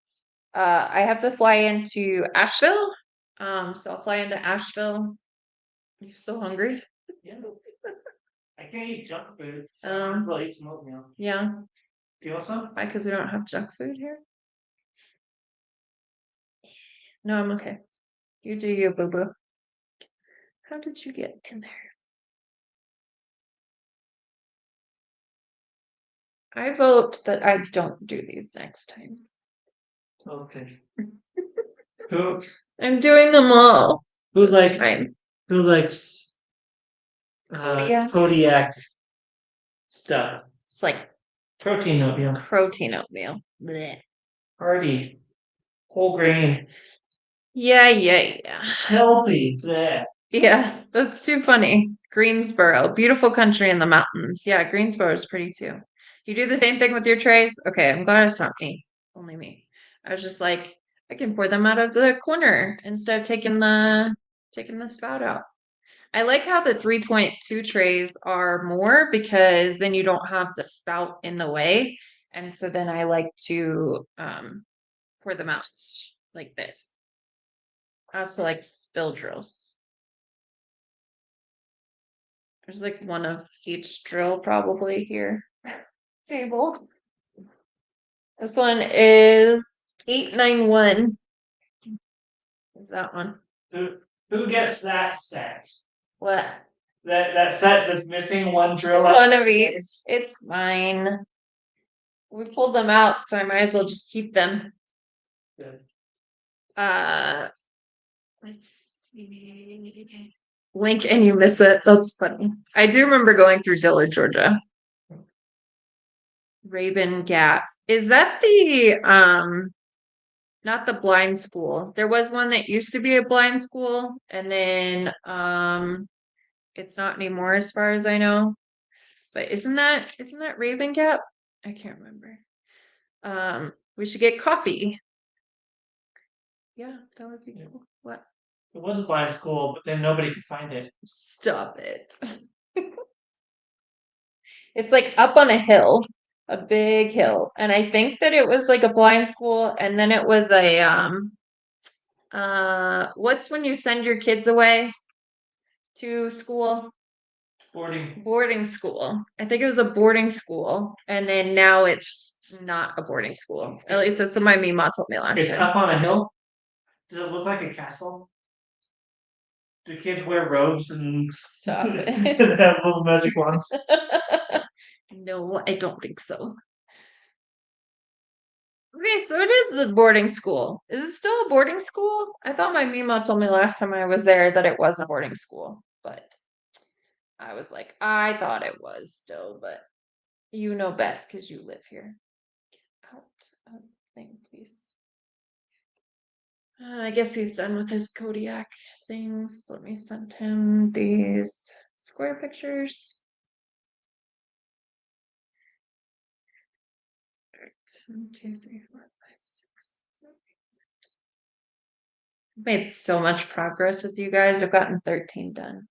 Speaker 1: I have to fly into Asheville. So I'll fly into Asheville. Are you still hungry?
Speaker 2: Yeah. I can't eat junk food, so
Speaker 1: I'll
Speaker 2: eat some oatmeal.
Speaker 1: Yeah.
Speaker 2: Do you want some?
Speaker 1: Why? Because we don't have junk food here? No, I'm okay. You do you, boo boo. How did you get in there? I vote that I don't do these next time.
Speaker 2: Okay. Who
Speaker 1: I'm doing them all.
Speaker 2: who like
Speaker 1: Time.
Speaker 2: who likes
Speaker 1: Kodiak.
Speaker 2: Kodiak stuff?
Speaker 1: It's like
Speaker 2: Protein oatmeal.
Speaker 1: protein oatmeal. Blech.
Speaker 2: Hearty. Whole grain.
Speaker 1: Yeah.
Speaker 2: Healthy. Bleh.
Speaker 1: Yeah, that's too funny. Greensboro, beautiful country in the mountains. Yeah, Greensboro is pretty too. You do the same thing with your trays? Okay, I'm glad it's not me. Only me. I was just like, I can pour them out of the corner instead of taking the spout out. I like how the 3.2 trays are more because then you don't have the spout in the way. And so then I like to pour them out like this. I also like spill drills. There's like one of each drill probably here. Table. This one is 891. Is that one?
Speaker 2: Who gets that set?
Speaker 1: What?
Speaker 2: That set that's missing one drill.
Speaker 1: One of each. It's mine. We pulled them out, so I might as well just keep them.
Speaker 2: Good.
Speaker 1: Let's see. Link and you miss it. That's funny. I do remember going through Dillard, Georgia. Raven Gap. Is that the not the blind school? There was one that used to be a blind school, and then it's not anymore as far as I know. But isn't that Raven Gap? I can't remember. We should get coffee. Yeah, that would be cool. What?
Speaker 2: It was a blind school, but then nobody could find it.
Speaker 1: Stop it. It's like up on a hill, a big hill. And I think that it was like a blind school, and then it was a what's when you send your kids away to school?
Speaker 2: Boarding.
Speaker 1: Boarding school. I think it was a boarding school, and then now it's not a boarding school. At least that's what my Mima told me last
Speaker 2: It's
Speaker 1: time.
Speaker 2: up on a hill. Does it look like a castle? Do kids wear robes and
Speaker 1: Stop
Speaker 2: and
Speaker 1: it.
Speaker 2: have little magic wands?
Speaker 1: No, I don't think so. Okay, so it is the boarding school. Is it still a boarding school? I thought my Mima told me last time I was there that it was a boarding school, but I was like, I thought it was still, but you know best because you live here. Out of thing, please. I guess he's done with his Kodiak things. Let me send him these square pictures. One, two, three, four, five, six, seven. I've made so much progress with you guys. I've gotten 13 done.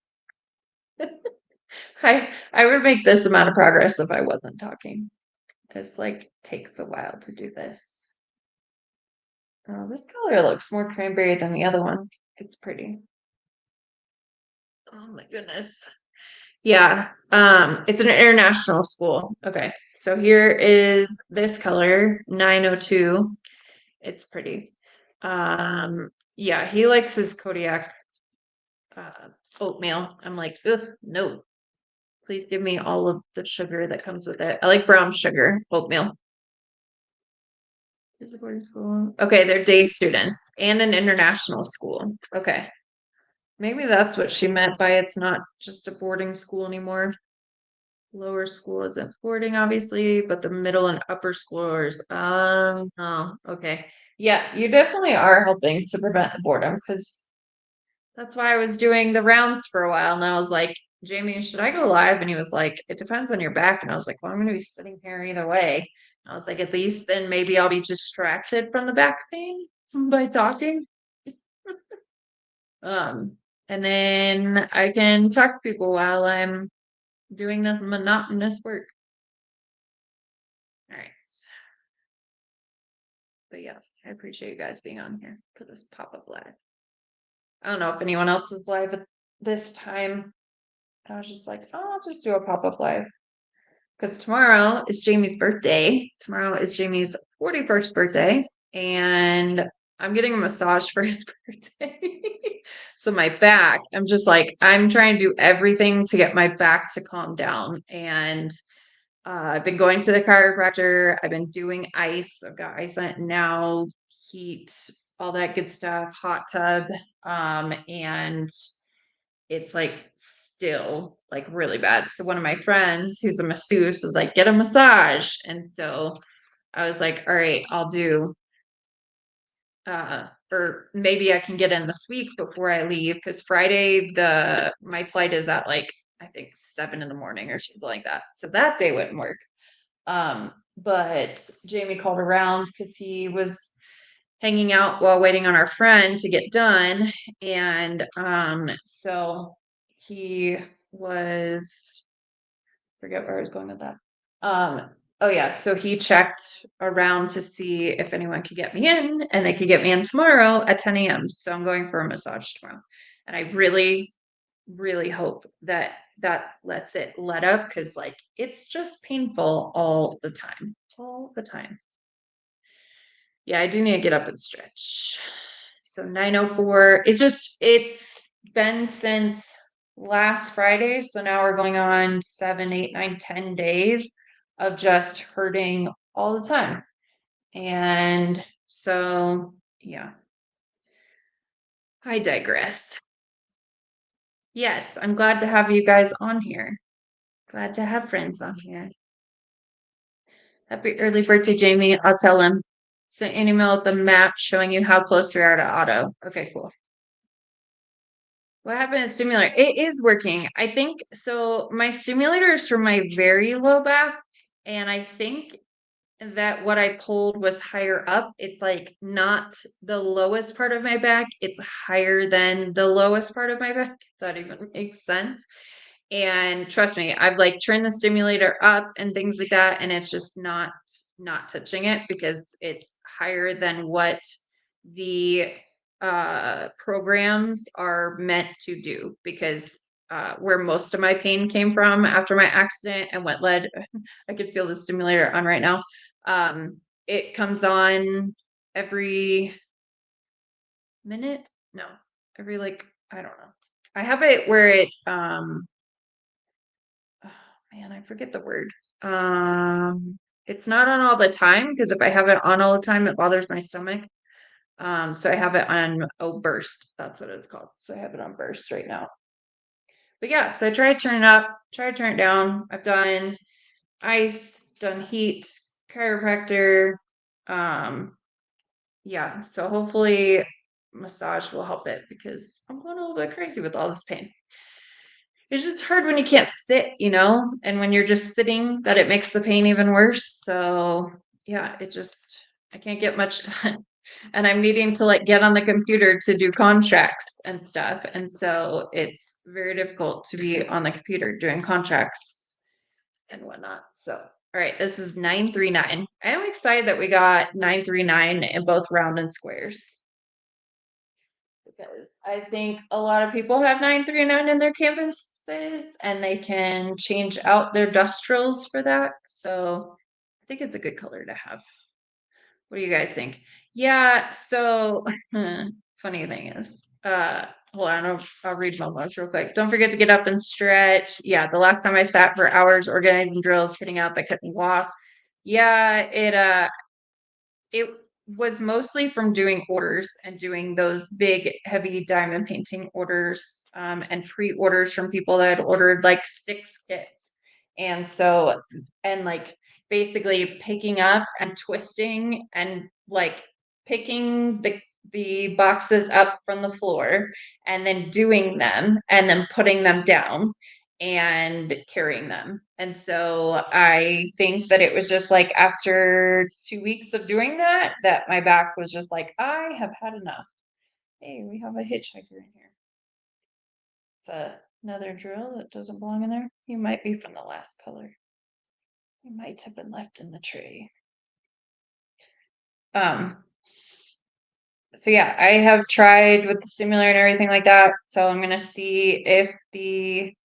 Speaker 1: I would make this amount of progress if I wasn't talking. It's like takes a while to do this. Oh, this color looks more cranberry than the other one. It's pretty. Oh my goodness. Yeah. It's an international school. Okay. So here is this color, 902. It's pretty. Yeah, he likes his Kodiak oatmeal. I'm like, ugh, no. Please give me all of the sugar that comes with it. I like brown sugar oatmeal. Is a boarding school? Okay, they're day students and an international school. Okay. Maybe that's what she meant by it's not just a boarding school anymore. Lower school isn't boarding, obviously, but the middle and upper schoolers. Oh, okay. Yeah, you definitely are helping to prevent the boredom because that's why I was doing the rounds for a while. And I was like, Jamie, should I go live? And he was like, it depends on your back. And I was like, well, I'm going to be sitting here either way. And I was like, at least then maybe I'll be distracted from the back pain by talking. Um, and then I can talk to people while I'm doing the monotonous work. All right. But yeah, I appreciate you guys being on here for this pop-up live. I don't know if anyone else is live at this time. I was just like, oh, I'll just do a pop-up live. Because tomorrow is Jamie's birthday. Tomorrow is Jamie's 41st birthday. And I'm getting a massage for his birthday. So my back, I'm just like, I'm trying to do everything to get my back to calm down. And I've been going to the chiropractor. I've been doing ice. I've got ice on it now, heat, all that good stuff, hot tub. And it's like still like really bad. So one of my friends who's a masseuse was like, get a massage. And so I was like, all right, I'll do or maybe I can get in this week before I leave because Friday my flight is at like I think 7 in the morning or something like that. So that day wouldn't work. But Jamie called around because he was hanging out while waiting on our friend to get done. And so he was forget where I was going with that. Oh yeah, so he checked around to see if anyone could get me in, and they could get me in tomorrow at 10 a.m. So I'm going for a massage tomorrow. And I really, really hope that that lets it let up because like it's just painful all the time. All the time. Yeah, I do need to get up and stretch. So 9:04. It's been since last Friday. So now we're going on 7, 8, 9, 10 days of just hurting all the time. And so yeah, I digress. Yes, I'm glad to have you guys on here. Glad to have friends on here. Happy early birthday, Jamie. I'll tell him. Sent an email with the map showing you how close we are to auto. Okay, cool. What happened to stimulator? It is working. I think so. My stimulator is for my very low back, and I think that what I pulled was higher up. It's like not the lowest part of my back, it's higher than the lowest part of my back. If that even makes sense. And trust me, I've like turned the stimulator up and things like that, and it's just not touching it because it's higher than what the programs are meant to do because where most of my pain came from after my accident and what led I could feel the stimulator on right now It comes on every minute. No, every like I don't know. I have it where it oh, man, I forget the word. It's not on all the time because if I have it on all the time, it bothers my stomach. So I have it on burst. That's what it's called. So I have it on burst right now. But yeah, so I try to turn it up, try to turn it down. I've done ice, done heat, chiropractor. Um, yeah, so hopefully massage will help it because I'm going a little bit crazy with all this pain. It's just hard when you can't sit, and when you're just sitting, that it makes the pain even worse. So yeah, I can't get much done. And I'm needing to like get on the computer to do contracts and stuff. And so it's very difficult to be on the computer doing contracts and whatnot. So, all right, this is 939. I am excited that we got 939 in both round and squares because I think a lot of people have 939 in their canvases and they can change out their dustrals for that. So I think it's a good color to have. What do you guys think? Yeah, so funny thing is, hold on, I'll read my notes real quick. Don't forget to get up and stretch. Yeah, the last time I sat for hours organizing drills, hitting up, I couldn't walk. Yeah, it was mostly from doing orders and doing those big, heavy diamond painting orders, and pre-orders from people that had ordered like 6 kits. And so, and like basically picking up and twisting and like picking the boxes up from the floor and then doing them and then putting them down and carrying them. And so I think that it was just like after 2 weeks of doing that, that my back was just like, I have had enough. Hey, we have a hitchhiker in here. It's another drill that doesn't belong in there. He might be from the last color. He might have been left in the tray. Um, so yeah, I have tried with the stimulator and everything like that. So I'm gonna see if the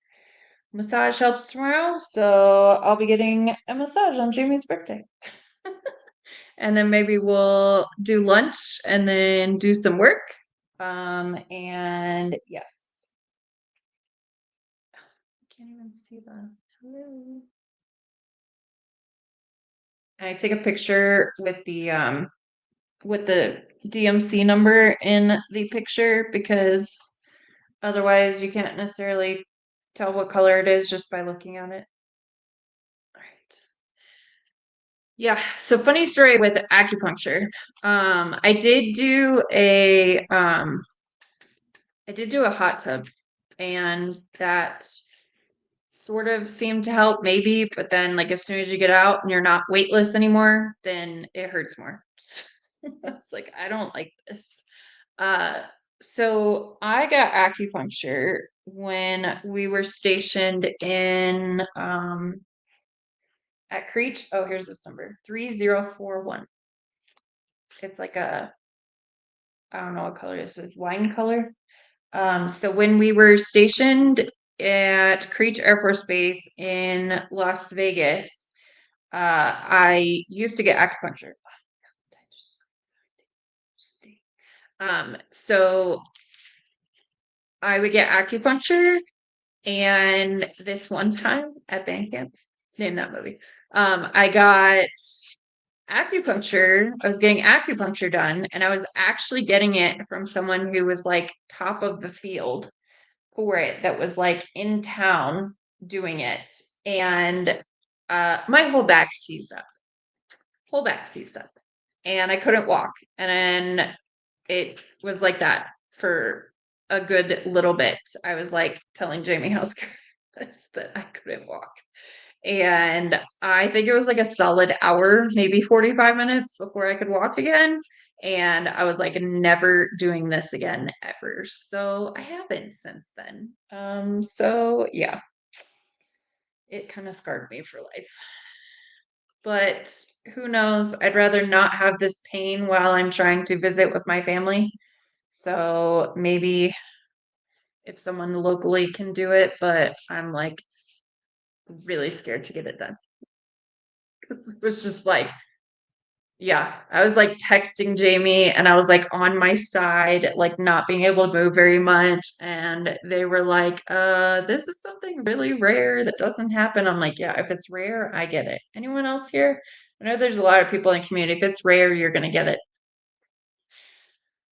Speaker 1: massage helps tomorrow. So I'll be getting a massage on Jamie's birthday. And then maybe we'll do lunch and then do some work. And yes. I can't even see the hello. And I take a picture with the DMC number in the picture because otherwise you can't necessarily tell what color it is just by looking at it. All right. Yeah, so funny story with acupuncture. I did do a hot tub and that sort of seemed to help maybe, but then like as soon as you get out and you're not weightless anymore, then it hurts more. It's like I don't like this. Uh so I got acupuncture when we were stationed in at Creech. Oh, here's this number. 3041. It's like a I don't know what color this is, wine color. So when we were stationed at Creech Air Force Base in Las Vegas, I used to get acupuncture. So I would get acupuncture, and this one time at band camp, name that movie. I got acupuncture. I was getting acupuncture done, and I was actually getting it from someone who was like top of the field for it that was like in town doing it. And my whole back seized up, and I couldn't walk. And then it was like that for a good little bit. I was like telling Jamie how scared I was that I couldn't walk. And I think it was like a solid hour, maybe 45 minutes before I could walk again. And I was like, never doing this again ever. So I haven't since then. So yeah, it kind of scarred me for life. But who knows? I'd rather not have this pain while I'm trying to visit with my family. So maybe if someone locally can do it, but I'm like really scared to get it done. It was just like Yeah, I was like texting Jamie and I was like on my side, like not being able to move very much. And they were like, this is something really rare that doesn't happen. I'm like, yeah, if it's rare, I get it. Anyone else here? I know there's a lot of people in the community. If it's rare, you're gonna get it.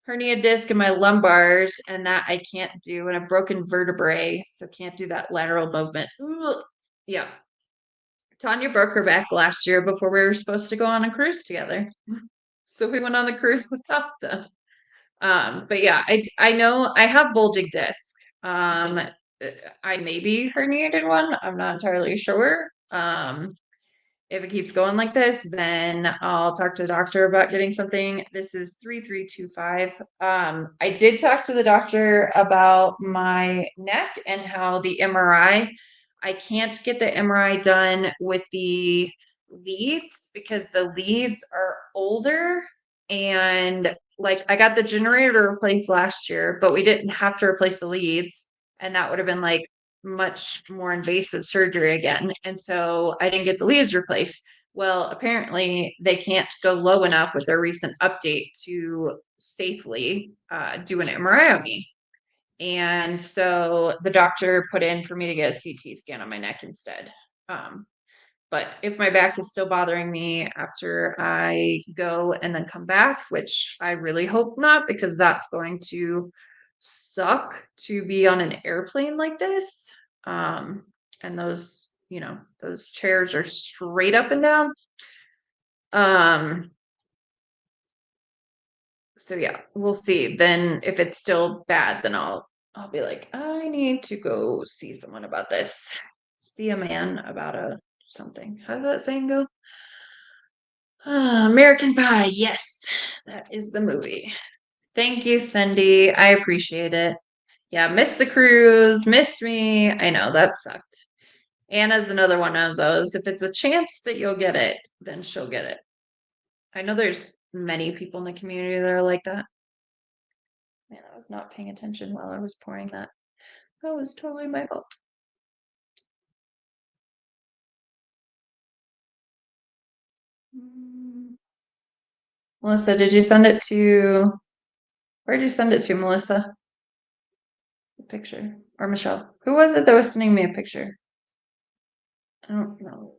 Speaker 1: Hernia disc in my lumbars, and that I can't do, and a broken vertebrae, so can't do that lateral movement. Ugh. Yeah. Tanya broke her back last year before we were supposed to go on a cruise together. So we went on the cruise without them. But yeah, I know I have bulging discs. I may be herniated one. I'm not entirely sure. If it keeps going like this, then I'll talk to the doctor about getting something. This is 3325. I did talk to the doctor about my neck and how the MRI, I can't get the MRI done with the leads because the leads are older and like I got the generator replaced last year, but we didn't have to replace the leads. And that would have been like much more invasive surgery again. And so I didn't get the leads replaced. Well, apparently they can't go low enough with their recent update to safely do an MRI on me. And so the doctor put in for me to get a CT scan on my neck instead. Um, but if my back is still bothering me after I go and then come back, which I really hope not, because that's going to suck to be on an airplane like this. Um, and those, those chairs are straight up and down. Um, so yeah, we'll see. Then if it's still bad, then I'll be like, I need to go see someone about this. See a man about a something. How does that saying go? American Pie. Yes, that is the movie. Thank you, Cindy. I appreciate it. Yeah, missed the cruise, missed me. I know that sucked. Anna's another one of those. If it's a chance that you'll get it, then she'll get it. I know there's many people in the community that are like that. Man, I was not paying attention while I was pouring that. That was totally my fault. Mm. Melissa, did you send it to, where did you send it to, Melissa? The picture. Or Michelle? Who was it that was sending me a picture? I don't know.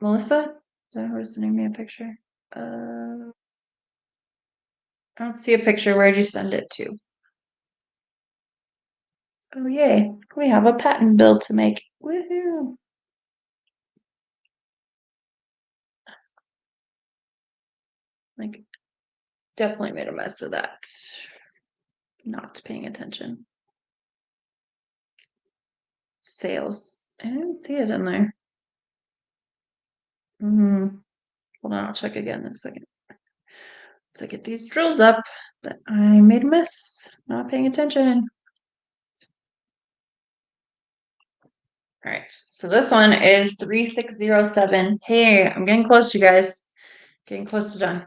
Speaker 1: Melissa? Is that who was sending me a picture? I don't see a picture. Where'd you send it to? Oh, yay. We have a patent bill to make. Woohoo. Like, definitely made a mess of that. Not paying attention. Sales. I didn't see it in there. Hold on, I'll check again in a second. So get these drills up that I made a mess. Not paying attention. All right, so this one is 3607. Hey, I'm getting close, you guys. Getting close to done.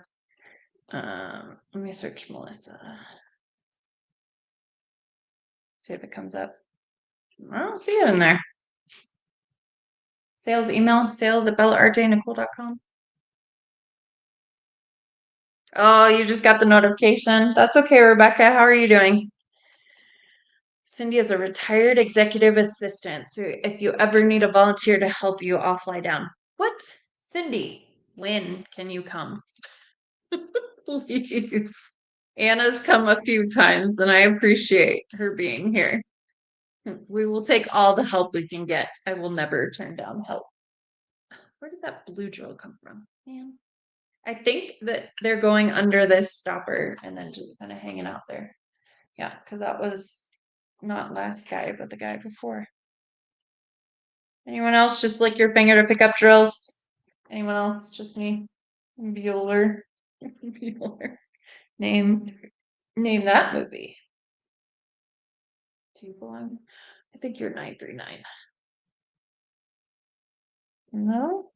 Speaker 1: Let me search Melissa. See if it comes up. I don't see it in there. Sales email, sales@bellaartdenicole.com. Oh, you just got the notification. That's okay, Rebecca. How are you doing? Cindy is a retired executive assistant. So if you ever need a volunteer to help you, I'll fly down. What? Cindy, when can you come? Please. Anna's come a few times and I appreciate her being here. We will take all the help we can get. I will never turn down help. Where did that blue drill come from? Man. I think that they're going under this stopper and then just kind of hanging out there. Yeah, because that was not last guy, but the guy before. Anyone else just lick your finger to pick up drills? Anyone else? Just me? Bueller. Bueller. Name that movie. Do you belong? I think you're 939. No?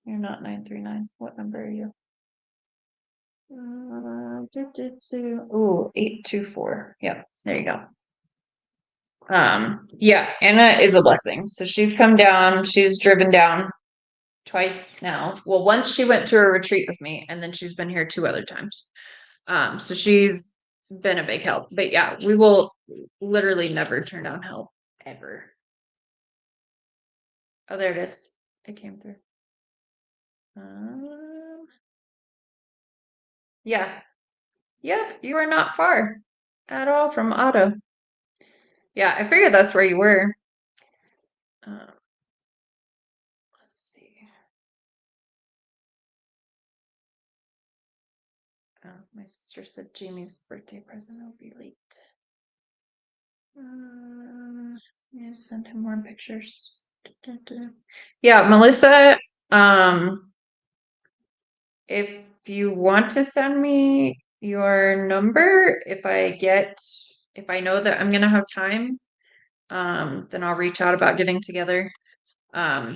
Speaker 1: You're not 939. What number are you? Ooh, 824. Yeah, there you go. Yeah, Anna is a blessing. So she's come down, she's driven down twice now. Well, once she went to a retreat with me, and then she's been here 2 other times. So she's been a big help. But yeah, we will literally never turn down help ever. Oh, there it is. It came through. Yeah. Yep, you are not far at all from Otto. Yeah, I figured that's where you were. Let's see. Oh, my sister said Jamie's birthday present will be late. Yeah, send him more pictures. Yeah, Melissa, if you want to send me your number, if I know that I'm gonna have time, then I'll reach out about getting together. I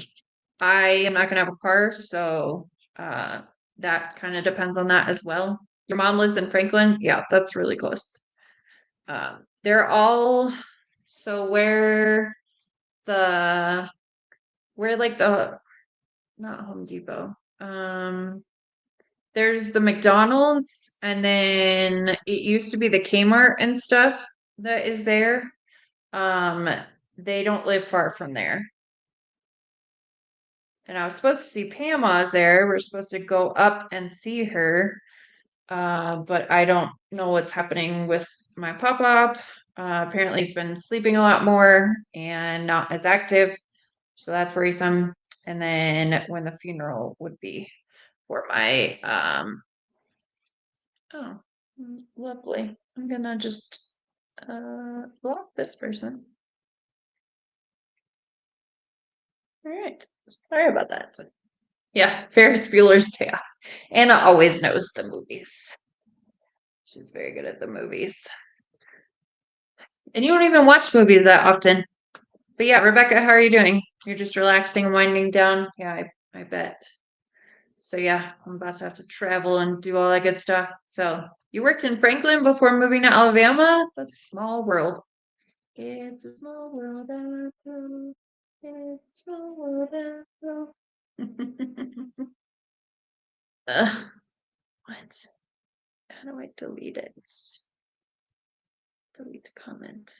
Speaker 1: am not gonna have a car, so that kind of depends on that as well. Your mom lives in Franklin? Yeah, that's really close. They're all so the where like the not Home Depot. There's the McDonald's, and then it used to be the Kmart and stuff that is there. Um, they don't live far from there. And I was supposed to see Pamela's there. We're supposed to go up and see her. But I don't know what's happening with my pop-up. Apparently he's been sleeping a lot more and not as active. So that's worrisome. And then when the funeral would be for my oh, lovely. I'm gonna just block this person. All right. Sorry about that. Yeah, Ferris Bueller's Day Off. Anna always knows the movies. She's very good at the movies. And you don't even watch movies that often. But yeah, Rebecca, how are you doing? You're just relaxing and winding down? Yeah, I bet. So yeah, I'm about to have to travel and do all that good stuff. So you worked in Franklin before moving to Alabama? That's a small world. It's a small world after. It's a small world after. What? How do I delete it? Delete comment.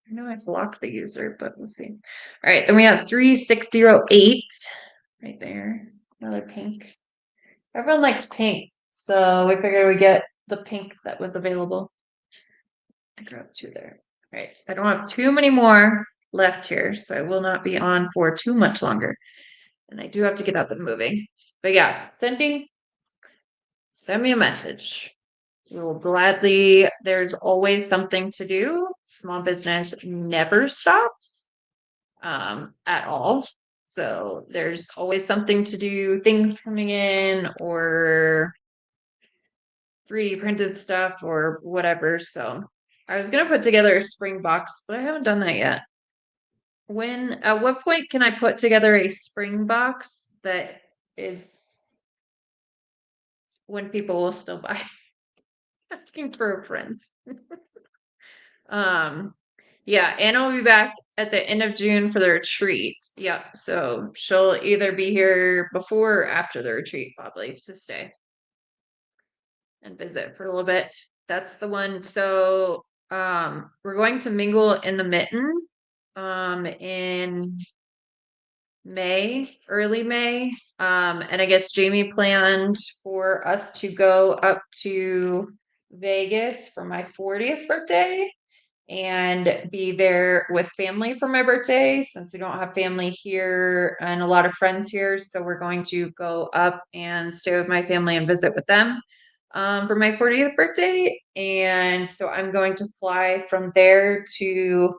Speaker 1: I know I've blocked the user, but we'll see. All right, then we have 3608 right there. Another pink. Everyone likes pink, so we figured we get the pink that was available. I grabbed 2 there. All right, I don't have too many more left here, so I will not be on for too much longer. And I do have to get up and moving. But yeah, send me a message. We will gladly, there's always something to do. Small business never stops at all. So there's always something to do, things coming in or 3D printed stuff or whatever. So I was gonna put together a spring box, but I haven't done that yet. At what point can I put together a spring box that is when people will still buy? Asking for a friend. Yeah, Anna will be back at the end of June for the retreat. Yeah, so she'll either be here before or after the retreat, probably to stay and visit for a little bit. That's the one. So we're going to mingle in the mitten in May, early May. And I guess Jamie planned for us to go up to Vegas for my 40th birthday and be there with family for my birthday since we don't have family here and a lot of friends here. So we're going to go up and stay with my family and visit with them for my 40th birthday. And so I'm going to fly from there to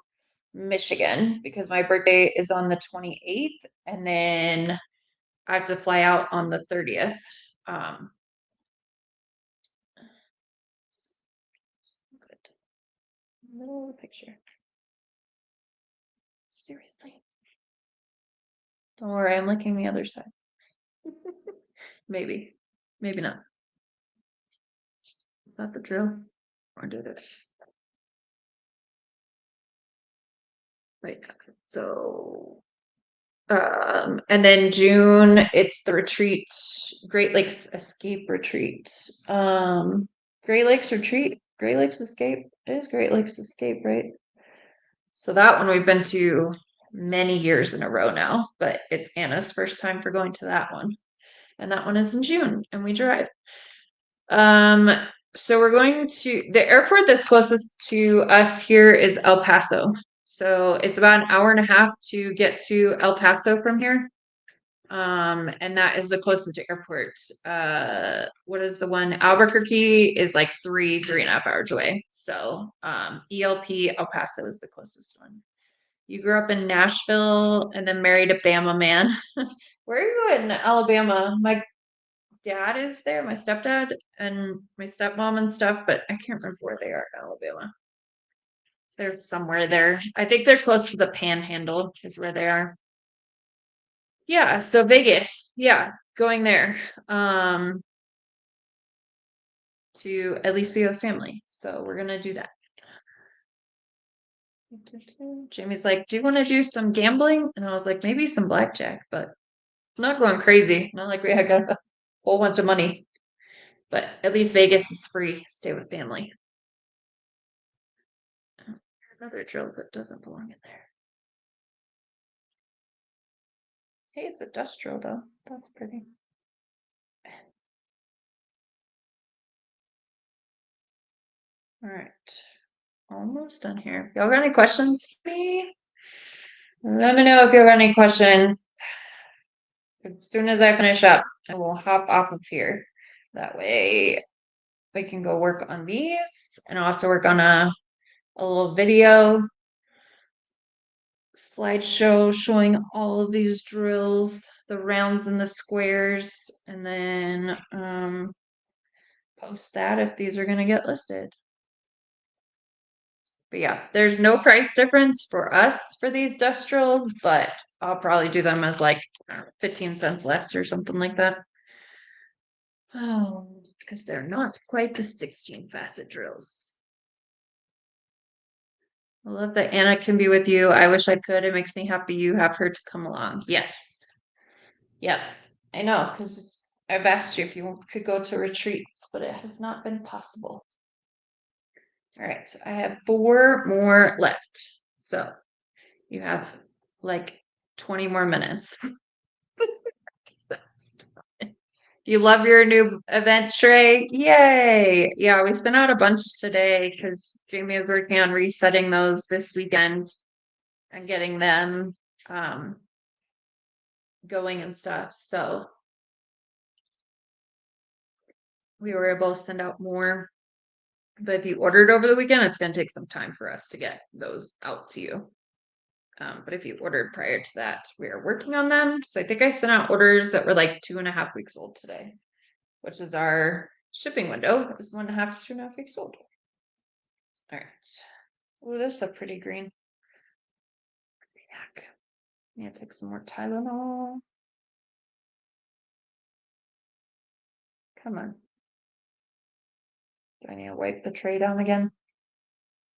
Speaker 1: Michigan because my birthday is on the 28th and then I have to fly out on the 30th. Good. Middle of the picture. Seriously. Don't worry, I'm looking the other side. Maybe. Maybe not. Is that the drill? Or did it? Right. So And then June, it's the retreat, Great Lakes Escape Retreat. Great Lakes Retreat, Great Lakes Escape. It is Great Lakes Escape, right? So that one we've been to many years in a row now, but it's Anna's first time for going to that one. And that one is in June, and we drive. Um, so we're going to the airport that's closest to us here is El Paso. So it's about an hour and a half to get to El Paso from here. And that is the closest airport. What is the one? Albuquerque is like 3.5 hours away. So, ELP El Paso is the closest one. You grew up in Nashville and then married a Bama man. Where are you in Alabama? My dad is there, my stepdad and my stepmom and stuff, but I can't remember where they are in Alabama. They're somewhere there. I think they're close to the Panhandle, is where they are. Yeah, so Vegas. Yeah, going there. To at least be with family. So we're gonna do that. Jamie's like, "Do you want to do some gambling?" And I was like, "Maybe some blackjack, but I'm not going crazy. Not like we had got a whole bunch of money. But at least Vegas is free. Stay with family." Another drill that doesn't belong in there. Hey, it's a dust drill though. That's pretty. All right. Almost done here. Y'all got any questions for me? Let me know if y'all got any questions. As soon as I finish up, I will hop off of here. That way we can go work on these, and I'll have to work on a little video slideshow showing all of these drills, the rounds and the squares, and then post that if these are going to get listed. But yeah, there's no price difference for us for these dust drills, but I'll probably do them as like 15 cents less or something like that. Oh, because they're not quite the 16 facet drills. I love that Anna can be with you. I wish I could. It makes me happy you have her to come along. Yes. Yep. I know, because I've asked you if you could go to retreats, but it has not been possible. All right. I have 4 more left. So you have like 20 more minutes. You love your new event tray? Yay! Yeah, we sent out a bunch today because Jamie is working on resetting those this weekend and getting them going and stuff. So we were able to send out more. But if you ordered over the weekend, it's going to take some time for us to get those out to you. But if you ordered prior to that, we are working on them. So I think I sent out orders that were like 2.5 weeks old today, which is our shipping window. Is 1.5 to 2.5 weeks old. All right. Oh, this is a pretty green. Yuck. I'm gonna take some more Tylenol. Come on. Do I need to wipe the tray down again?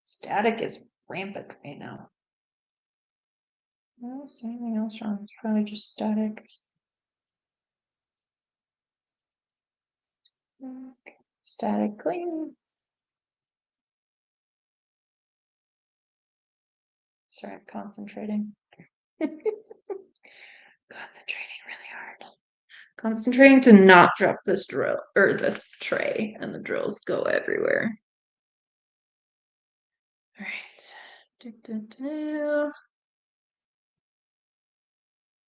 Speaker 1: Static is rampant right now. No, is anything else wrong? It's probably just static. Static clean. Sorry, I'm concentrating. Concentrating really hard. Concentrating to not drop this drill or this tray, and the drills go everywhere. All right.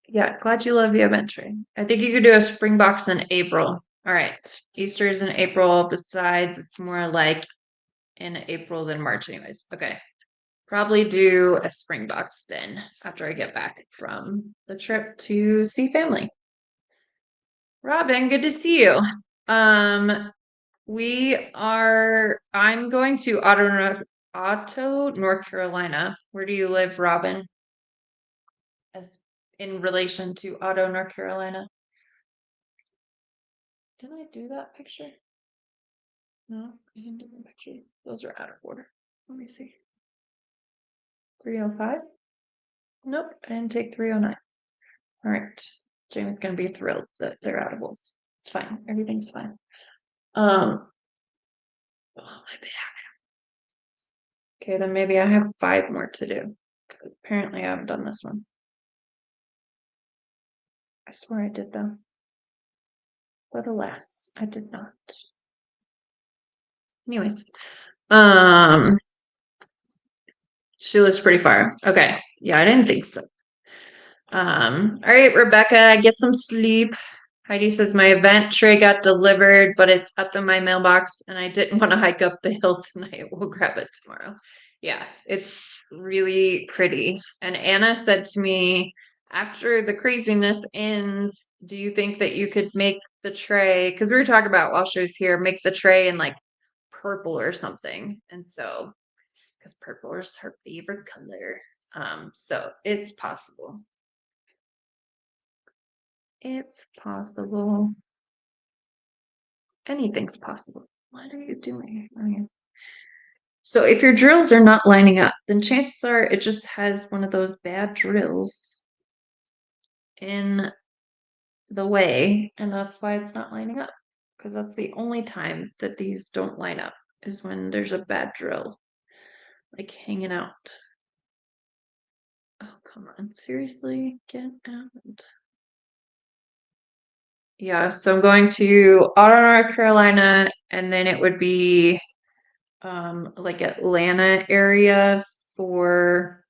Speaker 1: Yeah, glad you love the event tray. I think you could do a spring box in April. All right. Easter is in April. Besides, it's more like in April than March, anyways. Okay. Probably do a spring box then after I get back from the trip to see family. Robin, good to see you. I'm going to Otto, North Carolina. Where do you live, Robin? As in relation to Otto, North Carolina. Did I do that picture? No, I didn't do the picture. Those are out of order. Let me see. 305? Nope, I didn't take 309. All right. Jamie's gonna be thrilled that they're audible. It's fine. Everything's fine. Oh, my back. Okay, then maybe I have 5 more to do. Apparently, I haven't done this one. I swear I did though. But alas, I did not. Anyways, she lives pretty far. Okay, yeah, I didn't think so. All right, Rebecca, get some sleep. Heidi says my event tray got delivered, but it's up in my mailbox, and I didn't want to hike up the hill tonight. We'll grab it tomorrow. Yeah, it's really pretty. And Anna said to me, after the craziness ends, do you think that you could make the tray? Because we were talking about while she was here, make the tray in like purple or something. And so, because purple is her favorite color. So it's possible. It's possible. Anything's possible. What are you doing? So if your drills are not lining up, then chances are it just has one of those bad drills in the way, and that's why it's not lining up. Because that's the only time that these don't line up is when there's a bad drill, like hanging out. Oh, come on. Seriously? Get out. Yeah, so I'm going to Ottawa, North Carolina, and then it would be like Atlanta area for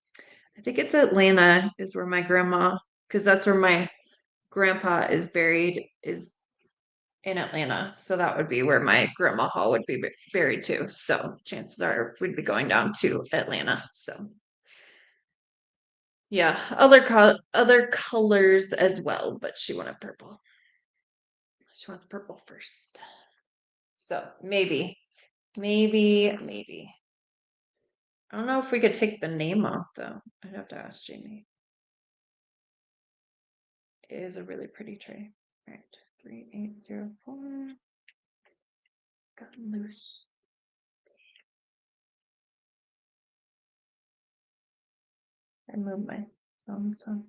Speaker 1: I think it's Atlanta is where my grandma because that's where my grandpa is buried is in Atlanta. So that would be where my grandma would be buried too. So chances are we'd be going down to Atlanta. So yeah, other colors as well, but she wanted purple. She wants purple first. So maybe. I don't know if we could take the name off though. I'd have to ask Jamie. It is a really pretty tray. All right, 3804. Gotten loose. I moved my phone so.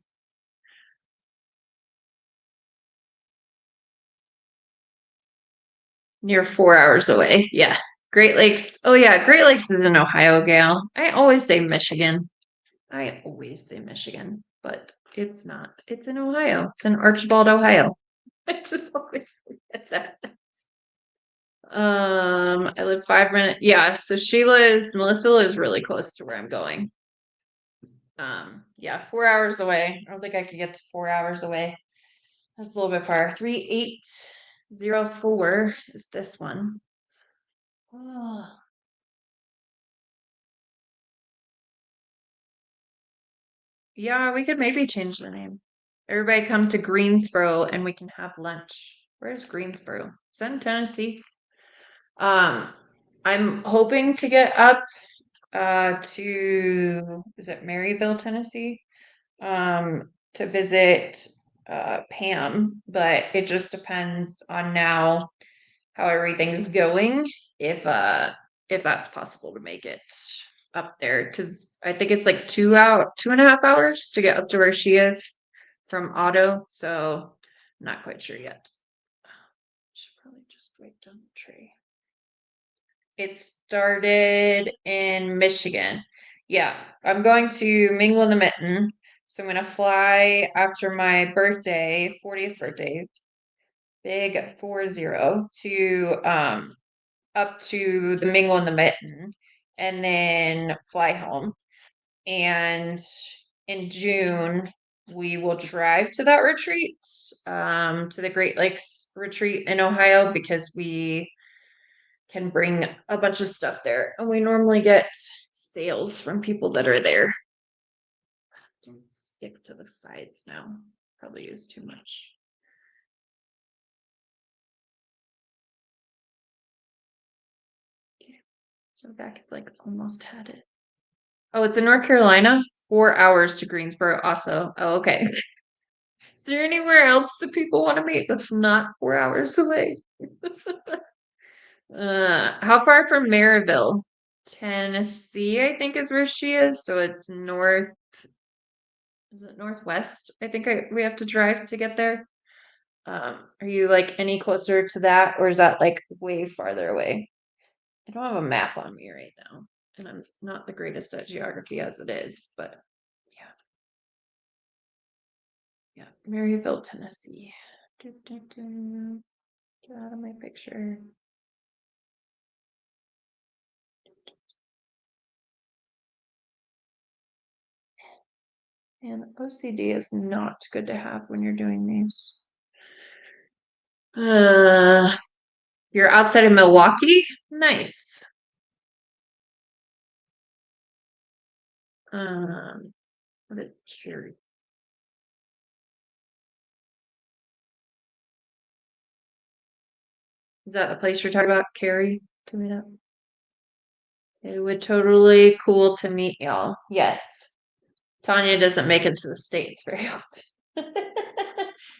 Speaker 1: Near 4 hours away. Yeah. Great Lakes. Oh yeah, Great Lakes is in Ohio, Gail. I always say Michigan. But it's not. It's in Ohio. It's in Archibald, Ohio. I just always forget that. I live 5 minutes. Yeah, so Melissa lives really close to where I'm going. Yeah, 4 hours away. I don't think I could get to 4 hours away. That's a little bit far. 3804 is this one. Oh. Yeah, we could maybe change the name. Everybody come to Greensboro and we can have lunch. Where's Greensboro? Is that in Tennessee? Um, I'm hoping to get up to is it Maryville, Tennessee? To visit Pam, but it just depends on now how everything's going if that's possible to make it up there because I think it's like 2.5 hours to get up to where she is from auto, so I'm not quite sure yet. Should probably just write down the tree. It started in Michigan. Yeah, I'm going to Mingle in the Mitten. So I'm gonna fly after my birthday, 40th birthday, big 40 to up to the Mingle in the Mitten and then fly home. And in June, we will drive to that retreat, to the Great Lakes retreat in Ohio because we can bring a bunch of stuff there. And we normally get sales from people that are there. Don't stick to the sides now. Probably use too much. Okay. So back it's like almost had it. Oh, it's in North Carolina. 4 hours to Greensboro also. Oh, okay. Is there anywhere else that people want to meet that's not 4 hours away? How far from Maryville? Tennessee, I think is where she is. So it's north. is it northwest? I think we have to drive to get there. Are you like any closer to that, or is that like way farther away? I don't have a map on me right now, and I'm not the greatest at geography as it is, but yeah, yeah, Maryville, Tennessee. Do, do, do. Get out of my picture. And OCD is not good to have when you're doing these. You're outside of Milwaukee? Nice. What is Cary? Is that the place you're talking about, Cary? Coming up? It would totally cool to meet y'all. Yes. Tanya doesn't make it to the States very often.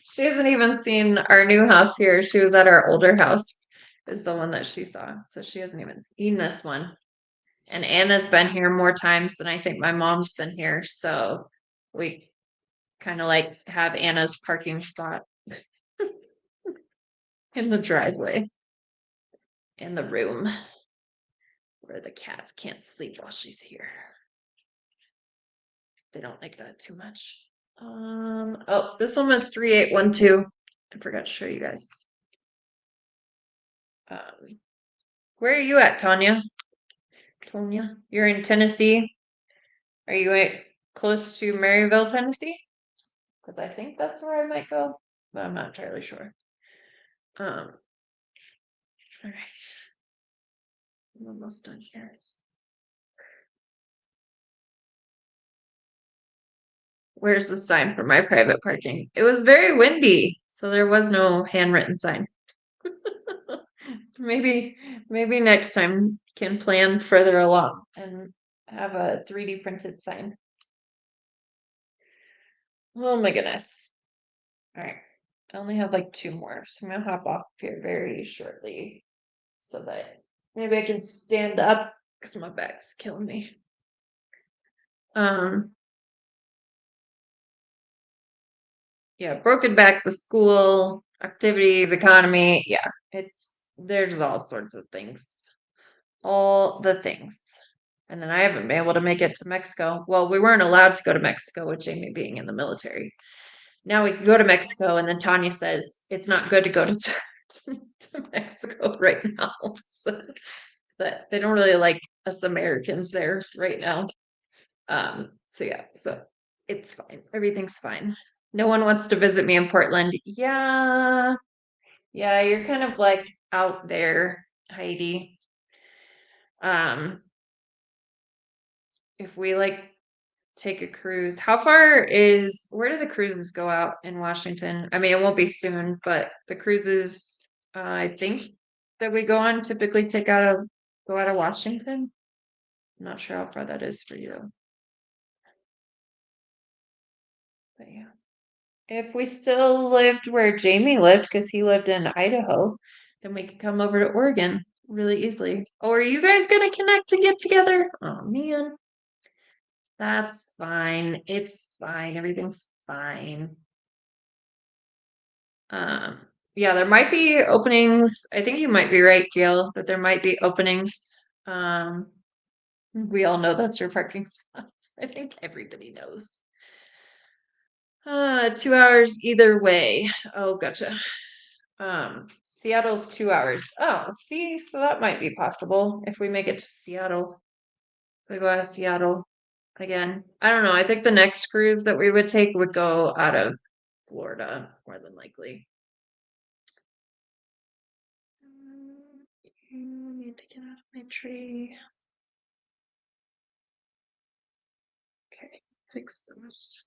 Speaker 1: She hasn't even seen our new house here. She was at our older house, is the one that she saw. So she hasn't even seen this one. And Anna's been here more times than I think my mom's been here. So we kind of like have Anna's parking spot in the driveway in the room where the cats can't sleep while she's here. They don't like that too much. Oh, this one was 3812. I forgot to show you guys. Um, where are you at, Tanya? Tonya, you're in Tennessee. Are you close to Maryville, Tennessee? Because I think that's where I might go, but I'm not entirely sure. All right. I'm almost done here. Where's the sign for my private parking? It was very windy, so there was no handwritten sign. maybe maybe next time can plan further along and have a 3D printed sign. Oh my goodness. All right. I only have like two more, so I'm gonna hop off here very shortly so that maybe I can stand up because my back's killing me. Um, yeah, broken back, the school, activities, economy. Yeah, there's all sorts of things. All the things. And then I haven't been able to make it to Mexico. Well, we weren't allowed to go to Mexico with Jamie being in the military. Now we can go to Mexico, and then Tanya says it's not good to go to Mexico right now. So, but they don't really like us Americans there right now. So yeah, so it's fine. Everything's fine. No one wants to visit me in Portland. Yeah. Yeah, you're kind of like out there, Heidi. Um, if we like take a cruise, where do the cruises go out in Washington? I mean, it won't be soon, but the cruises, I think that we go on typically go out of Washington. I'm not sure how far that is for you, but yeah. If we still lived where Jamie lived, because he lived in Idaho, then we could come over to Oregon really easily. Oh, are you guys gonna connect to get together? Oh man, that's fine. It's fine. Everything's fine. Um, yeah, there might be openings. I think you might be right, Gail, that there might be openings. Um, we all know that's your parking spot. I think everybody knows. 2 hours either way. Oh, gotcha. Seattle's 2 hours. Oh, see, so that might be possible if we make it to Seattle. We go out of Seattle again. I don't know. I think the next cruise that we would take would go out of Florida, more than likely. I need to get out of my tree. Okay, fix those.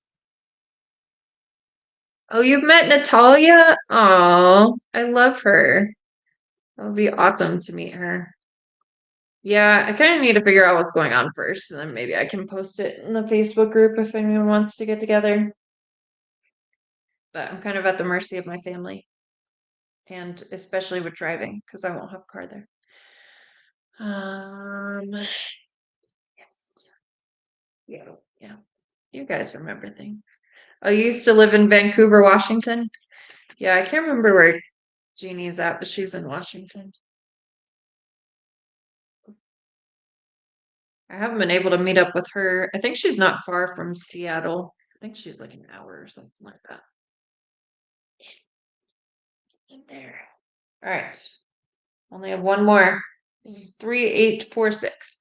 Speaker 1: Oh, you've met Natalia? Oh, I love her. That would be awesome to meet her. Yeah, I kind of need to figure out what's going on first, and then maybe I can post it in the Facebook group if anyone wants to get together. But I'm kind of at the mercy of my family, and especially with driving, because I won't have a car there. Yes. Yeah, yeah. You guys remember things. Oh, you used to live in Vancouver, Washington? Yeah, I can't remember where Jeannie's at, but she's in Washington. I haven't been able to meet up with her. I think she's not far from Seattle. I think she's like an hour or something like that. In there. All right. Only have one more. This is 3846.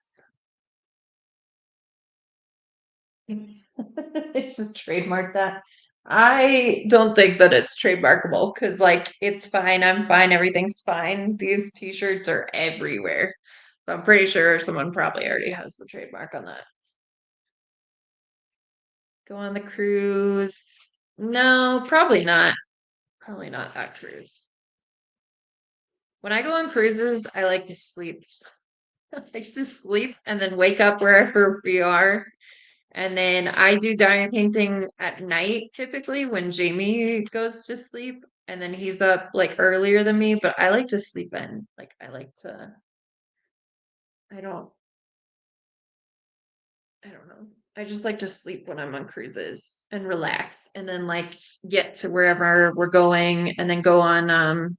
Speaker 1: It's just trademark that. I don't think that it's trademarkable because, like, it's fine. I'm fine. Everything's fine. These t-shirts are everywhere. So I'm pretty sure someone probably already has the trademark on that. Go on the cruise. No, probably not. Probably not that cruise. When I go on cruises, I like to sleep. I like to sleep and then wake up wherever we are. And then I do diamond painting at night typically when Jamie goes to sleep. And then he's up like earlier than me, but I like to sleep in. Like I don't I don't know. I just like to sleep when I'm on cruises and relax and then like get to wherever we're going and then go on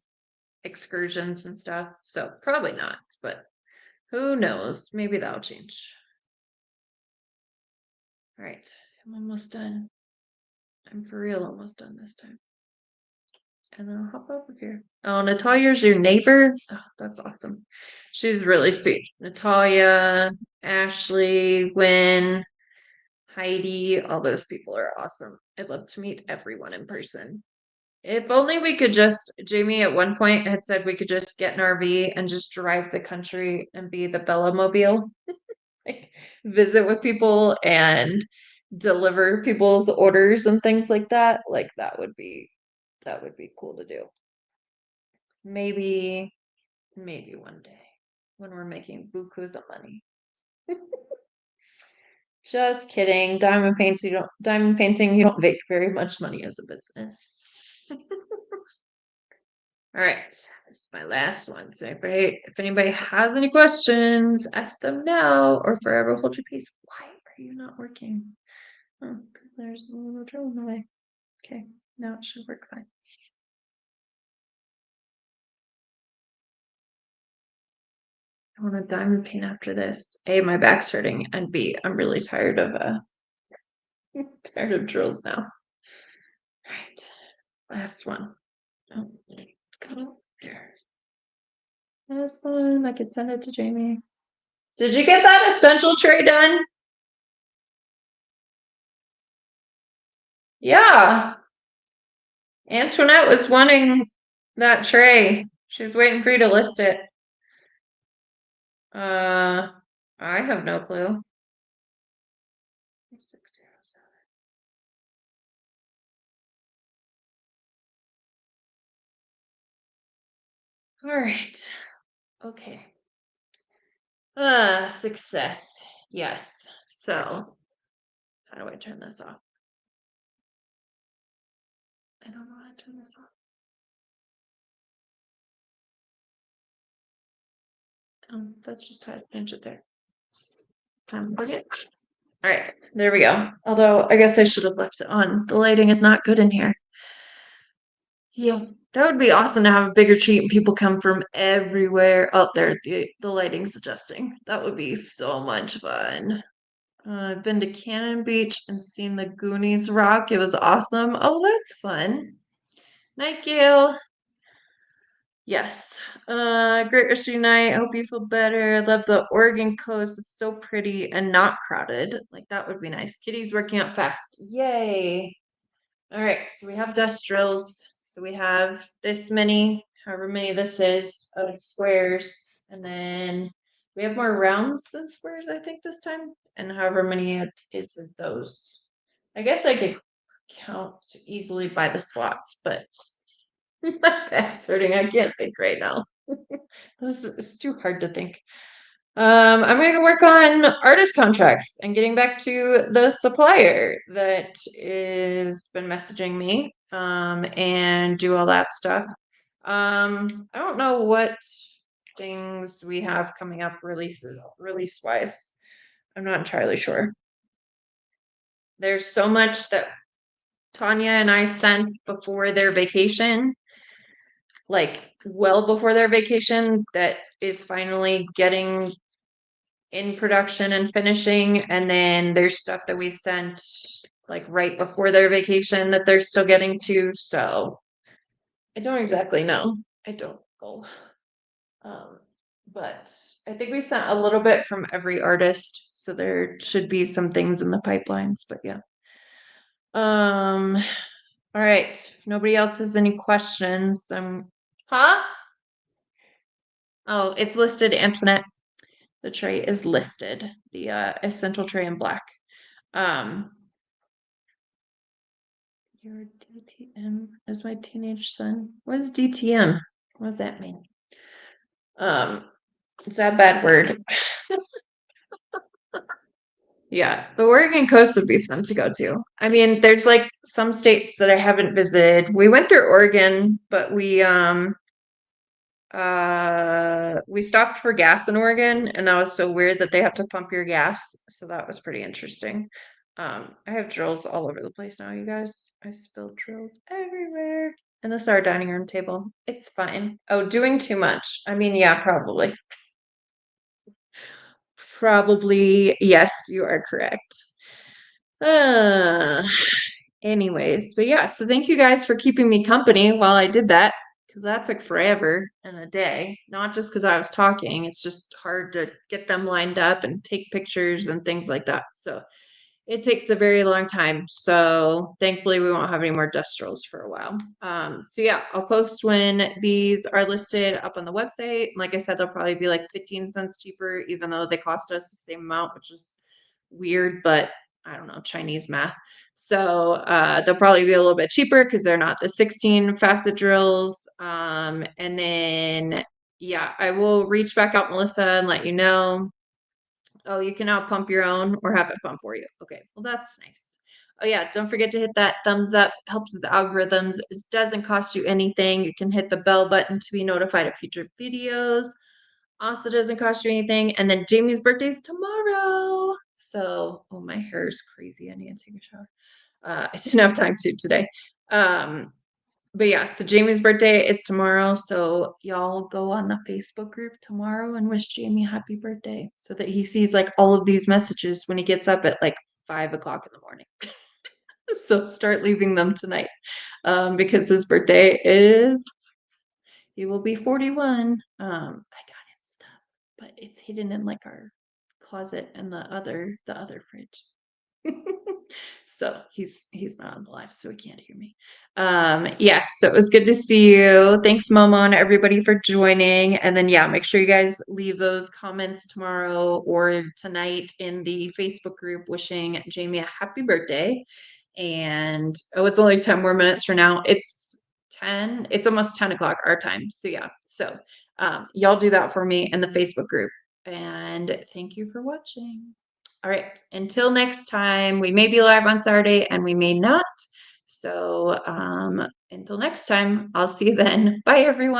Speaker 1: excursions and stuff. So probably not, but who knows? Maybe that'll change. All right. I'm almost done. I'm for real almost done this time. And then I'll hop over here. Oh, Natalia's your neighbor? Oh, that's awesome. She's really sweet. Natalia, Ashley, Wynn, Heidi, all those people are awesome. I'd love to meet everyone in person. If only we could just, Jamie at one point had said we could just get an RV and just drive the country and be the Bella Mobile, like visit with people and deliver people's orders and things like that. Like that would be cool to do. Maybe, maybe one day when we're making bukus of money. Just kidding. Diamond painting, you don't make very much money as a business. All right, this is my last one. So if anybody has any questions, ask them now or forever hold your peace. Why are you not working? Oh, because there's a little trouble in the way. Okay, now it should work fine. I want to diamond paint after this. A, my back's hurting, and B, I'm really tired of tired of drills now. All right, last one. Oh, go here. Last one. I could send it to Jamie. Did you get that essential tray done? Yeah. Antoinette was wanting that tray. She's waiting for you to list it. I have no clue. All right. Okay. Success. Yes. So, how do I turn this off? I don't know how to turn this off. That's just how to change it there. Okay. All right, there we go. Although I guess I should have left it on. The lighting is not good in here. Yeah, that would be awesome to have a bigger treat and people come from everywhere. Out there, the lighting's adjusting. That would be so much fun. I've been to Cannon Beach and seen the Goonies rock. It was awesome. Oh, that's fun. Night, Gail. Yes. Great rest of your night. I hope you feel better. I love the Oregon coast. It's so pretty and not crowded. Like that would be nice. Kitty's working out fast. Yay. All right, so we have dust drills. So we have this many, however many this is, of squares. And then we have more rounds than squares, I think, this time. And however many it is of those. I guess I could count easily by the slots, but my back's hurting. I can't think right now. It's too hard to think. I'm gonna go work on artist contracts and getting back to the supplier that is been messaging me, and do all that stuff. I don't know what things we have coming up release wise. I'm not entirely sure. There's so much that Tanya and I sent before their vacation, like well before their vacation, that is finally getting in production and finishing. And then there's stuff that we sent like right before their vacation that they're still getting to. So I don't exactly know. I don't know. But I think we sent a little bit from every artist. So there should be some things in the pipelines, but yeah. All right. If nobody else has any questions, then huh? Oh, it's listed, Antoinette. The tray is listed. The essential tray in black. Your DTM is my teenage son. What is DTM? What does that mean? It's that bad word. Yeah, the Oregon coast would be fun to go to. I mean, there's like some states that I haven't visited. We went through Oregon, but we stopped for gas in Oregon, and that was so weird that they have to pump your gas. So that was pretty interesting. I have drills all over the place now, you guys. I spilled drills everywhere. And this is our dining room table. It's fine. Oh, doing too much. I mean, yeah, probably. Probably, yes, you are correct. Uh, anyways, but yeah, so thank you guys for keeping me company while I did that, because that took forever and a day. Not just because I was talking, it's just hard to get them lined up and take pictures and things like that. So it takes a very long time. So thankfully we won't have any more dust rolls for a while. So yeah, I'll post when these are listed up on the website. Like I said, they'll probably be like 15 cents cheaper, even though they cost us the same amount, which is weird, but I don't know, Chinese math. So they'll probably be a little bit cheaper because they're not the 16 facet drills. And then yeah, I will reach back out, Melissa, and let you know. Oh, you can now pump your own or have it pump for you. Okay, well, that's nice. Oh, yeah, don't forget to hit that thumbs up. Helps with the algorithms. It doesn't cost you anything. You can hit the bell button to be notified of future videos. Also doesn't cost you anything. And then Jamie's birthday's tomorrow. So, oh, my hair is crazy. I need to take a shower. I didn't have time to today. But yeah, so Jamie's birthday is tomorrow. So y'all go on the Facebook group tomorrow and wish Jamie happy birthday so that he sees like all of these messages when he gets up at like 5 o'clock in the morning. So start leaving them tonight. Because his birthday is he will be 41. I got him stuff, but it's hidden in like our closet and the other fridge. So he's not on the live, so he can't hear me. Yes, so it was good to see you. Thanks, Momo, and everybody for joining. And then yeah, make sure you guys leave those comments tomorrow or tonight in the Facebook group wishing Jamie a happy birthday. And oh, it's only 10 more minutes from now. It's almost 10 o'clock our time. So yeah. So y'all do that for me in the Facebook group. And thank you for watching. All right. Until next time, we may be live on Saturday and we may not. So until next time, I'll see you then. Bye, everyone.